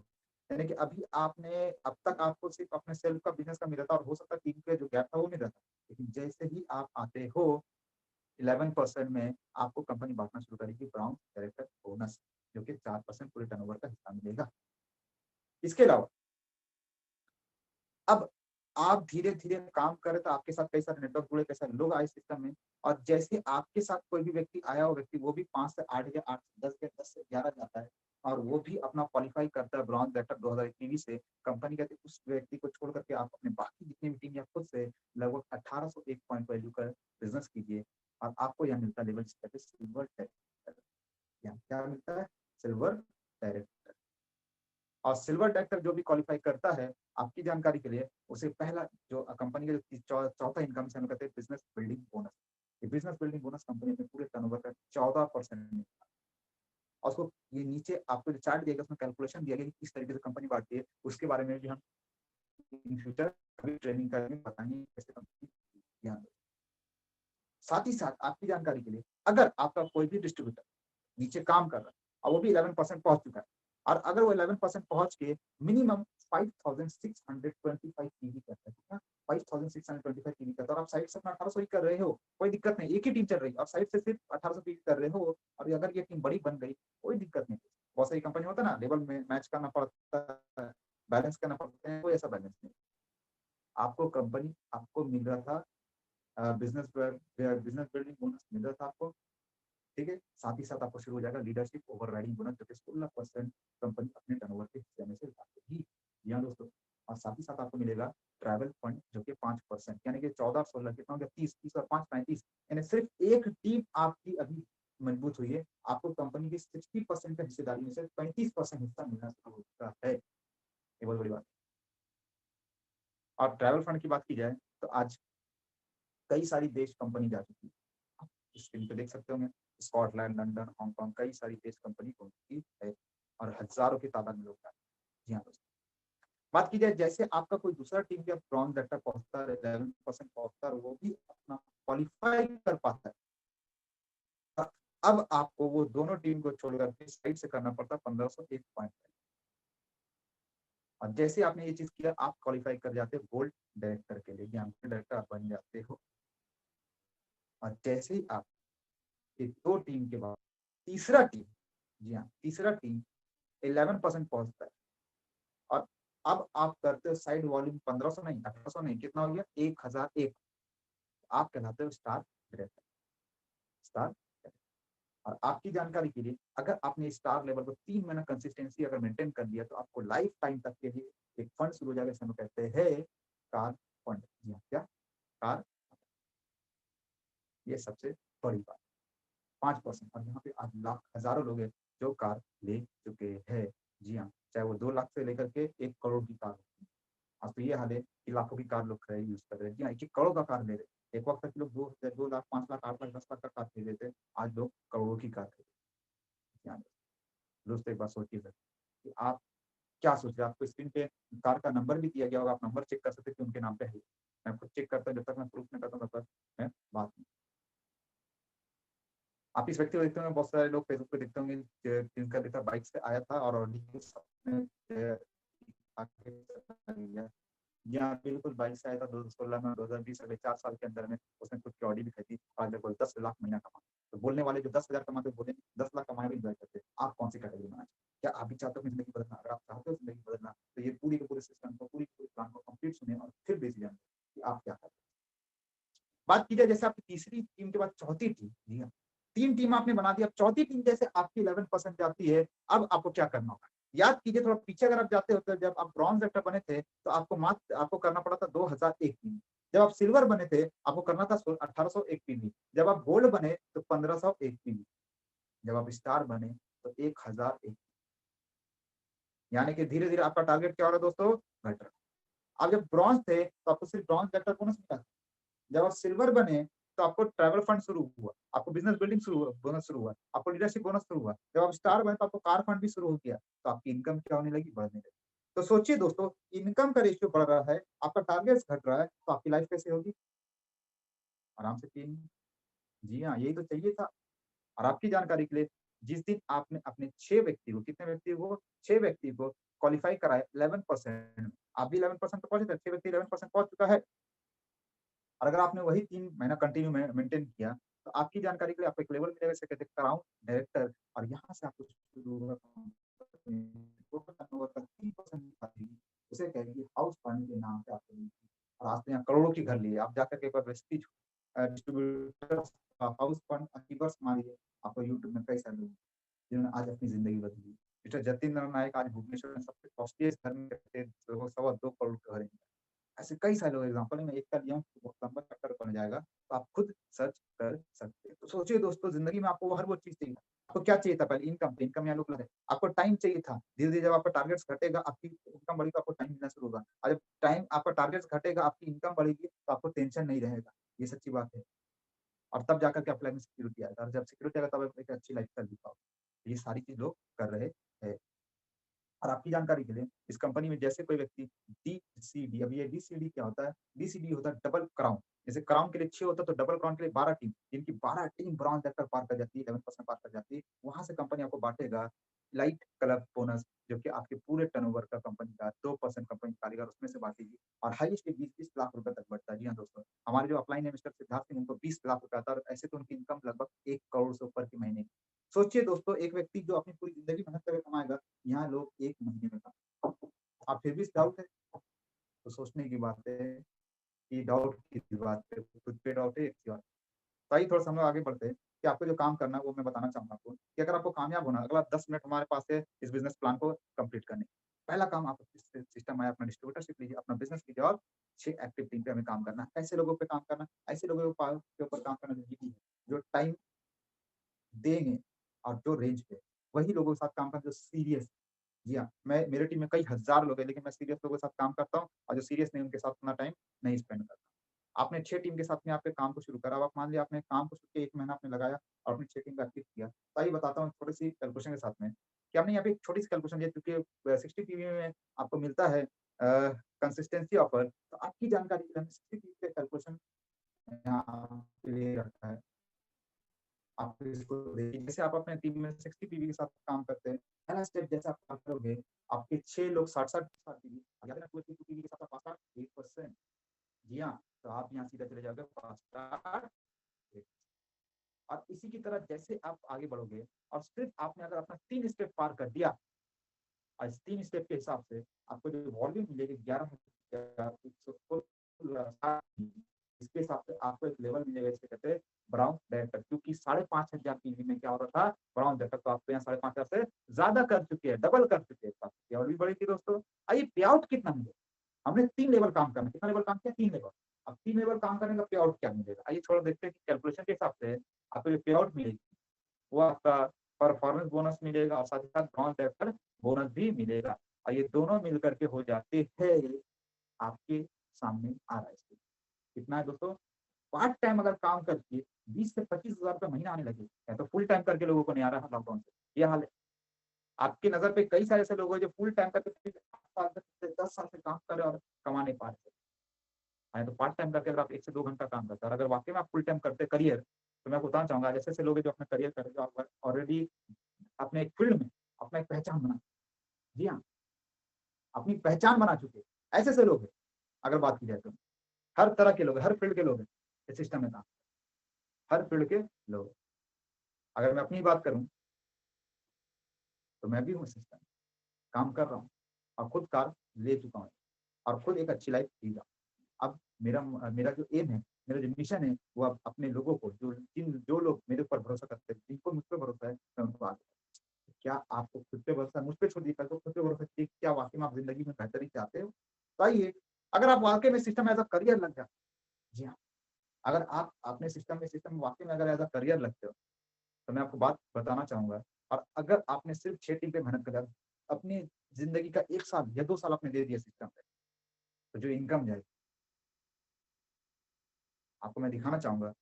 यानी कि अभी आपने अब तक आपको सिर्फ अपने सेल्फ का बिजनेस का मिला था, और हो सकता है टीम का जो गैप था वो मिला था, लेकिन जैसे ही आप आते हो 11% में आपको कंपनी बांटना शुरू करेगी ब्राउन डायरेक्टर बोनस, जो कि 4% पूरे टर्नओवर का हिस्सा मिलेगा। इसके अलावा अब आप धीरे-धीरे काम करें तो आपके साथ कई सारे नेटवर्क जुड़े, कई सारे लोग आए सिस्टम में, और जैसे आपके साथ कोई भी व्यक्ति आया वो व्यक्ति वो भी 5 से 8 या 8 से 10 या 10 से 11 जाता है, और वो भी अपना क्वालीफाई करता है ब्रॉन्ज डायरेक्टर 2021 से। कंपनी कहती है उस व्यक्ति को छोड़ करके आप अपने बाकी जितनी भी टीम या खुद से लगभग 1801 पॉइंट वैल्यू का बिज़नेस कीजिए, और आपको यहाँ मिलता है लेवल जिसे कहते हैं सिल्वर डायरेक्टर। यहाँ क्या मिलता है? Silver director. और सिल्वर डायरेक्टर जो भी क्वालीफाई करता है, आपकी जानकारी के लिए, उसे पहला जो कंपनी का जो चौथा इनकम से हम कहते हैं बिजनेस बिल्डिंग बोनस। ये बिजनेस बिल्डिंग बोनस कंपनी अपने पूरे टर्नओवर का 14% मिलता है, और उसको ये नीचे आपको जो चार्ट दिया गया उसमें कैलकुलेशन दिया गया कि किस तरीके से कंपनी बांटती है, उसके बारे में भी हम इन फ्यूचर अभी ट्रेनिंग करेंगे, बताएंगे कैसे कंपनी ध्यान दें। साथ ही साथ आपकी जानकारी के लिए, अगर आपका कोई भी डिस्ट्रीब्यूटर नीचे काम कर रहा है और वो भी 11% पहुंच चुका है, और अगर वो 11% पहुंच के मिनिमम 5625 पीवी करता है, कितना? 5625 पीवी करता है, और आप साइड से अपना 1800 ही कर रहे हो, कोई दिक्कत नहीं, एक ही टीम चल रही है, आप साइड से सिर्फ 1800 पीवी कर रहे हो, और अगर ये टीम बड़ी बन गई कोई दिक्कत नहीं। बहुत सारी कंपनी होता है ना, लेवल में मैच करना पड़ता है, बैलेंस करना पड़ता है, कोई ऐसा बैलेंस नहीं। आपको कंपनी आपको मिल रहा था बिजनेस बिजनेस बिल्डिंग बोनस मिल रहा था आपको, ठीक है? साथ ही साथ आपको शुरू हो जाएगा लीडरशिप ओवरराइडिंग बोनस, जो कि 16% कंपनी अपने टर्नओवर के हिस्से में से लाएगी। जी हाँ दोस्तों, और साथ ही साथ आपको मिलेगा ट्रैवल फंड, जो कि 5%, यानी कि 14-16 कितना हो गया? 30, 30 और 5 35, यानी सिर्फ एक टीम आपकी अभी मजबूत हुई है, आपको कंपनी की 60% का हिस्सेदारी में से 35% हिस्सा मिलना शुरू होता है। ये बहुत बड़ी बात है। और ट्रैवल फंड की बात की जाए तो आज कई सारी देश कंपनी जा चुकी है। आप स्क्रीन पे देख सकते होंगे, स्कॉटलैंड, लंदन, हांगकांग, कई सारी देश कंपनी पहुंच चुकी है, और हजारों की तादाद में लोग जा रहे हैं। जी हाँ दोस्तों। बात की जाए जैसे आपका कोई दूसरा टीम या ब्रॉन्ज तक पहुँचता है, 11% पहुँचता है, वो भी अपना क्वालीफाई कर पाता है। अ, अब आपको वो दोनों टीम को छोड़ कर के साइड से करना पड़ता है 1501 पॉइंट। और जैसे आपने ये चीज़ किया, आप क्वालीफाई कर जाते हो गोल्ड डायरेक्टर के लिए, यहाँ पे डायरेक्टर आप बन जाते हो। और जैसे ही आपके 2 टीम के बाद तीसरा टीम, जी हाँ, तीसरा टीम 11% पहुँचता है और अब आप करते हो साइड वॉल्यूम 1500 नहीं, 1800 नहीं, कितना हो गया? 1001। आप कहलाते हो स्टार डायरेक्टर, स्टार। और आपकी जानकारी के लिए, अगर आपने स्टार लेवल को 3 महीना कंसिस्टेंसी अगर मेंटेन कर लिया, तो आपको लाइफ टाइम तक के लिए एक फंड शुरू हो जाएगा, जिसे हम कहते हैं कार फंड। जी हाँ, क्या? कार। ये सबसे बड़ी बात, 5%। और यहाँ पे आज लाख हज़ारों लोग हैं जो कार ले चुके हैं। जी हाँ, चाहे वो 2 लाख से लेकर के 1 करोड़ की कार हो। आज तो ये हाल है कि लाखों की कार लोग यूज़ कर रहे हैं। जी हाँ, 1-1 करोड़ का कार ले रहे हैं। एक वक़्त तक लोग 2 लाख, 5 लाख, 8 लाख, 10 लाख का कार खरीद रहे थे। आज लोग करोड़ों की कार खरीद रहे हैं। दोस्तों एक बात सोचिए ज़रा कि आप क्या सोच रहे हैं? आपको स्क्रीन पे कार का नंबर भी दिया गया होगा, आप नंबर चेक कर सकते हैं कि उनके नाम पे है। मैं खुद चेक करता हूँ, जब तक मैं प्रूफ नहीं करता हूँ, तब तक मैं बात नहीं। आप इस व्यक्ति को देखते होंगे, बहुत सारे लोग फेसबुक पे देखते होंगे जिनका बेटा बाइक से आया था और आके चला गया। जी हाँ, बिल्कुल बाइक से आया था 2016 में, 2020 अगले 4 साल के अंदर में उसने खुद की ऑडी भी खरीदी। आज देखो 10 लाख महीना कमा। तो बोलने वाले जो 10,000 कमाते हैं, बोले 10 लाख कमाए भी एन्जॉय करते हैं। आप कौन सी कैटेगरी में आए? क्या आप भी चाहते हो अपनी ज़िंदगी बदलना? अगर आप चाहते हो ज़िंदगी बदलना, तो ये पूरी के पूरे सिस्टम को, पूरी के पूरे प्लान को कंप्लीट सुनिए और फिर डिसीजन लें कि आप क्या करते हैं। बात की जाए जैसे आपकी तीसरी टीम के बाद चौथी टीम, जी हाँ, 3 टीम आपने बना दी, अब चौथी टीम जैसे आपकी 11% जाती है, अब आपको क्या करना होगा? याद कीजिए थोड़ा पीछे अगर आप जाते हो, तो जब आप ब्रॉन्ज रेक्टर बने थे, तो आपको करना पड़ा था 2001 पीवी। जब आप सिल्वर बने थे, आपको करना था 1801 पीवी। जब आप गोल्ड बने, तो 1501 पीवी। जब आप स्टार बने, तो 1001। यानी कि धीरे-धीरे आपका टारगेट क्या हो रहा है दोस्तों? घट रहा है। आप जब ब्रॉन्ज थे, तो आपको सिर्फ ब्रॉन्ज रेक्टर बोनस मिला। जब आप सिल्वर बने, तो आपको ट्रैवल फंड शुरू हुआ, आपको बिज़नेस बिल्डिंग शुरू हुआ, बोनस शुरू हुआ, आपको लीडरशिप बोनस शुरू हुआ। जब आप स्टार बने, तो आपको कार फंड भी शुरू हो गया, तो आपकी इनकम क्या होने लगी? बढ़ने लगी। तो सोचिए दोस्तों, इनकम का रेशियो बढ़ रहा है, आपका टारगेट्स घट रहा है, तो आपकी लाइफ कैसे होगी? आराम से पिएंगे। जी हाँ, यही तो चाहिए था। और आपकी जानकारी के लिए, जिस दिन आपने अपने 6 व्यक्ति को, कितने व्यक्ति को? 6 व्यक्ति को क्वालीफाई कराया 11%, आप भी 11% पे पहुँचे थे, 6 व्यक्ति 11% पहुँच चुका है। और अगर आपने वही 3 महीना कंटिन्यू मेंटेन किया, तो आपकी जानकारी के लिए आपको एक लेवल मिलेगा, जिसे कहते हैं क्राउन डायरेक्टर। और यहाँ से आपको शुरू होगा टोटल टर्नओवर का 3% निकालिए, उसे कहेंगे हाउस फंड के नाम पे आपको मिलेगी। और आज तो यहाँ करोड़ों के घर लिए, आप जाकर के एक बार recipe distributors house fund keywords मारिए, आपको यूट्यूब में कई सारे लोग जिन्होंने आज अपनी ज़िंदगी बदली। मिस्टर जतिन नायक आज भुवनेश्वर में सबसे कॉस्टलीस्ट घर में रहते हैं, वो 2.25 करोड़ का घर है। ऐसे कई सारे लोग एग्ज़ाम्पल है, मैं एक का लिया हूँ, बहुत लंबा चैप्टर बन जाएगा, तो आप खुद सर्च कर सकते हैं। तो सोचिए दोस्तों, ज़िंदगी में आपको हर वो चीज़ चाहिए। आपको क्या चाहिए था पहले? इनकम, तो इनकम यहाँ उपलब्ध है। आपको टाइम चाहिए था, धीरे-धीरे जब आपका टारगेट्स घटेगा, आपकी इनकम बढ़ेगी, तो आपको टाइम मिलना शुरू होगा। और जब टाइम आपका टारगेट्स घटेगा, आपकी इनकम बढ़ेगी, तो आपको टेंशन नहीं रहेगा। ये सच्ची बात है। और तब जाकर के आपकी लाइफ में सिक्योरिटी आएगा, और जब सिक्योरिटी आएगा, तब आप एक अच्छी लाइफ़स्टाइल जी पाओगे। ये सारी चीज़ लोग कर रहे हैं। और आपकी जानकारी के लिए, इस कंपनी में जैसे कोई व्यक्ति डीसीडी, अब ये डीसीडी क्या होता है? डीसीडी होता है डबल क्राउन। जैसे क्राउन के लिए 6 होता है, तो डबल क्राउन के लिए 12 टीम, जिनकी 12 टीम ब्रॉन्ज तक पार कर जाती है, 11% पार कर जाती है। वहाँ से कंपनी आपको बाँटेगा लाइट क्लब बोनस, जो कि आपके पूरे टर्नओवर का कंपनी का 2% कंपनी निकालेगा और उसमें से बाँटेगी। और हाईएस्ट 20-20 लाख रुपए तक बढ़ता है। जी हाँ दोस्तों, हमारे जो अपलाइन है मिस्टर सिद्धार्थ सिंह, उनको 20 लाख रुपए आता है, और ऐसे तो उनकी इनकम लगभग 1 करोड़ से ऊपर की महीने की। सोचिए दोस्तों, एक व्यक्ति जो अपनी पूरी ज़िंदगी मेहनत करके कमाएगा, यहाँ लोग 1 महीने में कमा। अब फिर भी इस डाउट है, तो सोचने की बात है कि डाउट किस बात पे, खुद पे डाउट है, इसकी बात। तो आइए थोड़ा-सा हम लोग आगे बढ़ते हैं कि आपको जो काम करना है, वो मैं बताना चाहूँगा आपको कि अगर आपको कामयाब होना है, अगला 10 मिनट हमारे पास है इस बिज़नेस प्लान को कंप्लीट करने के। पहला काम, आप इस सिस्टम में अपना डिस्ट्रीब्यूटरशिप लीजिए, अपना बिज़नेस कीजिए और 6 एक्टिव टीम पे हमें काम करना है। ऐसे लोगों पे काम करना है, ऐसे लोगों के ऊपर काम करना जो ईज़ी है, जो टाइम देंगे और जो रेंज पे, वही लोगों के साथ काम करना जो सीरियस। जी हाँ, मैं मेरे टीम में कई हज़ार लोग हैं, लेकिन मैं सीरियस लोगों के साथ काम करता हूँ, और जो सीरियस नहीं, उनके साथ उतना टाइम नहीं स्पेंड करता। आपने 6 टीम के साथ में आपके काम को शुरू करा, अब आप मान लिया आपने काम को शुरू किया, 1 महीना आपने लगाया और अपनी 6 टीम को एक्टिव किया। तो आइए बताता हूँ छोटी-सी कैलकुलेशन के साथ में, कि हमने यहाँ पे एक छोटी-सी कैलकुलेशन दी है, क्योंकि 60 पीवी में आपको मिलता है कंसिस्टेंसी ऑफर, तो आपकी जानकारी के लिए हमने 60 पीवी का कैलकुलेशन यहाँ आपके लिए रखा है। आप इसको देखिए, जैसे आप अपने टीम में 60 पीवी के साथ काम करते हैं, पहला स्टेप जैसे आप काम करोगे, आपके 6 लोग 60-60 पीवी, याद है ना 2 पीवी के साथ आप पास 8%। जी हाँ, तो आप यहाँ सीधा चले जाओगे फास्ट और इसी की तरह जैसे आप आगे बढ़ोगे और सिर्फ आपने अगर अपना 3 स्टेप पार कर दिया और इस 3 स्टेप के हिसाब से आपको जो वॉल्यूम मिलेगी 11,160, इसके हिसाब से आपको एक लेवल मिलेगा, इसे कहते हैं ब्राउन डायरेक्टर, क्योंकि 5,500 पीवी में क्या हो रहा था ब्राउन डायरेक्टर, तो आपको यहाँ 5,500 से ज्यादा कर चुके हैं, डबल कर चुके हैं, और भी बढ़ेगी दोस्तों। आइए पे आउट कितना मिलेगा, हमने 3 लेवल काम करना, कितना लेवल काम किया 3 लेवल, अब 3 लेवल काम करने का पे आउट क्या मिलेगा, आइए थोड़ा देखते हैं कि कैलकुलेशन के हिसाब से आपको जो पे आउट मिलेगी वो आपका परफॉर्मेंस बोनस मिलेगा और साथ ही साथ ब्राउन डायरेक्टर बोनस भी मिलेगा, और ये दोनों मिल करके हो जाते हैं आपके सामने आ रहा है। कितना है दोस्तों, पार्ट टाइम अगर काम करके 20 से 25,000 रुपए महीना आने लगे, या तो फुल टाइम करके लोगों को नहीं आ रहा है लॉकडाउन से, ये हाल है। आपकी नजर पे कई सारे ऐसे लोग हैं जो फुल टाइम करके 8 साल से 10 साल से काम कर रहे हैं और कमा नहीं पा रहे, तो पार्ट टाइम करके अगर आप 1 से 2 घंटा काम करते हैं और अगर वाकई में आप फुल टाइम करते करियर, तो मैं आपको बताना चाहूंगा जैसे ऐसे लोग हैं जो अपना करियर कर रहे हैं, ऑलरेडी अपने एक फील्ड में अपना एक पहचान बना, जी हाँ, अपनी पहचान बना चुके ऐसे ऐसे लोग हैं। अगर बात की जाए तो हर तरह के लोग, हर फील्ड के लोग हैं इस सिस्टम में काम, हर फील्ड के लोग। अगर मैं अपनी बात करूं तो मैं भी हूँ सिस्टम, काम कर रहा हूँ और खुद कार ले चुका हूँ और खुद एक अच्छी लाइफ जी रहा हूँ। अब मेरा मेरा जो एम है, मेरा जो मिशन है, वो अब अपने लोगों को, जो लोग मेरे ऊपर भरोसा करते हैं, जिनको मुझ पर भरोसा है, मैं उनको आगे, क्या आपको खुद पे भरोसा, मुझ पे छोड़ दीजिए, तो खुद पे भरोसा कीजिए, क्या वाकई में आप जिंदगी में बेहतरी चाहते हो, तो आइए, अगर आप वाकई में सिस्टम एज अ करियर लग जाए, जी हाँ, अगर आप अपने सिस्टम वाकई में अगर एज अ करियर लगते हो, तो मैं आपको बात बताना चाहूंगा, और अगर आपने सिर्फ 6 टीम पे मेहनत कर अपनी जिंदगी का 1 साल या 2 साल आपने दे दिया सिस्टम पे, तो जो इनकम जाएगी आपको मैं दिखाना चाहूंगा।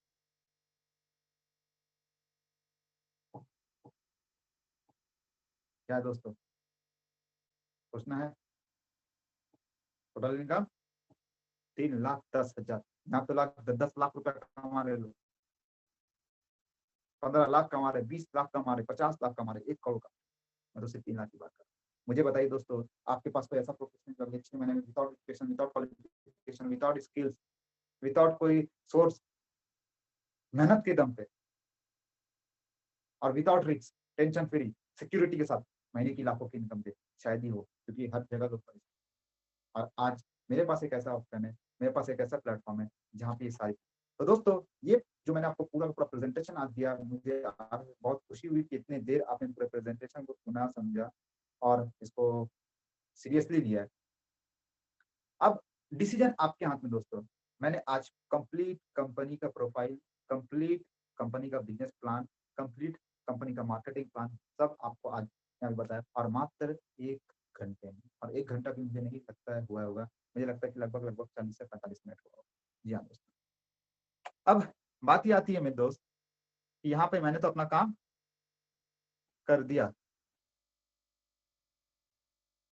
क्या है दोस्तों, पूछना है, टोटल इनकम 3,10,000, यहाँ तो 10 लाख रुपए कमा रहे लोग, 15 लाख कमा रहे, 20 लाख कमा रहे, 50 लाख कमा रहे, 1 करोड़ का, मैं तो सिर्फ 3 लाख की बात कर रहा हूँ। मुझे बताइए दोस्तों, आपके पास कोई ऐसा प्रोफेशन जो अगले 6 महीने में without education, without qualification, without skills, without कोई सोर्स, मेहनत के दम पे और without risk, tension free, security के साथ महीने की लाखों की इनकम दे, शायद ही हो, क्योंकि हर जगह लोग परेशान। और आज मेरे पास एक ऐसा ऑप्शन है, मेरे पास एक ऐसा प्लेटफॉर्म है जहाँ पे ये सारी, तो दोस्तों ये जो मैंने आपको पूरा पूरा प्रेजेंटेशन आज दिया, मुझे आज बहुत खुशी हुई कि इतने देर आपने पूरे प्रेजेंटेशन को सुना, समझा और इसको सीरियसली लिया है। अब डिसीजन आपके हाथ में दोस्तों, मैंने आज कंप्लीट कंपनी का प्रोफाइल, कंप्लीट कंपनी का बिजनेस प्लान, कंप्लीट कंपनी का मार्केटिंग प्लान सब आपको आज यहाँ बताया, और मात्र 1 घंटे में, और 1 घंटा भी मुझे नहीं लगता है हुआ होगा, मुझे लगता है कि लगभग लगभग 40 से 45 मिनट हुआ होगा। जी हाँ दोस्तों, अब बात ये आती है मेरे दोस्त कि यहाँ पे मैंने तो अपना काम कर दिया,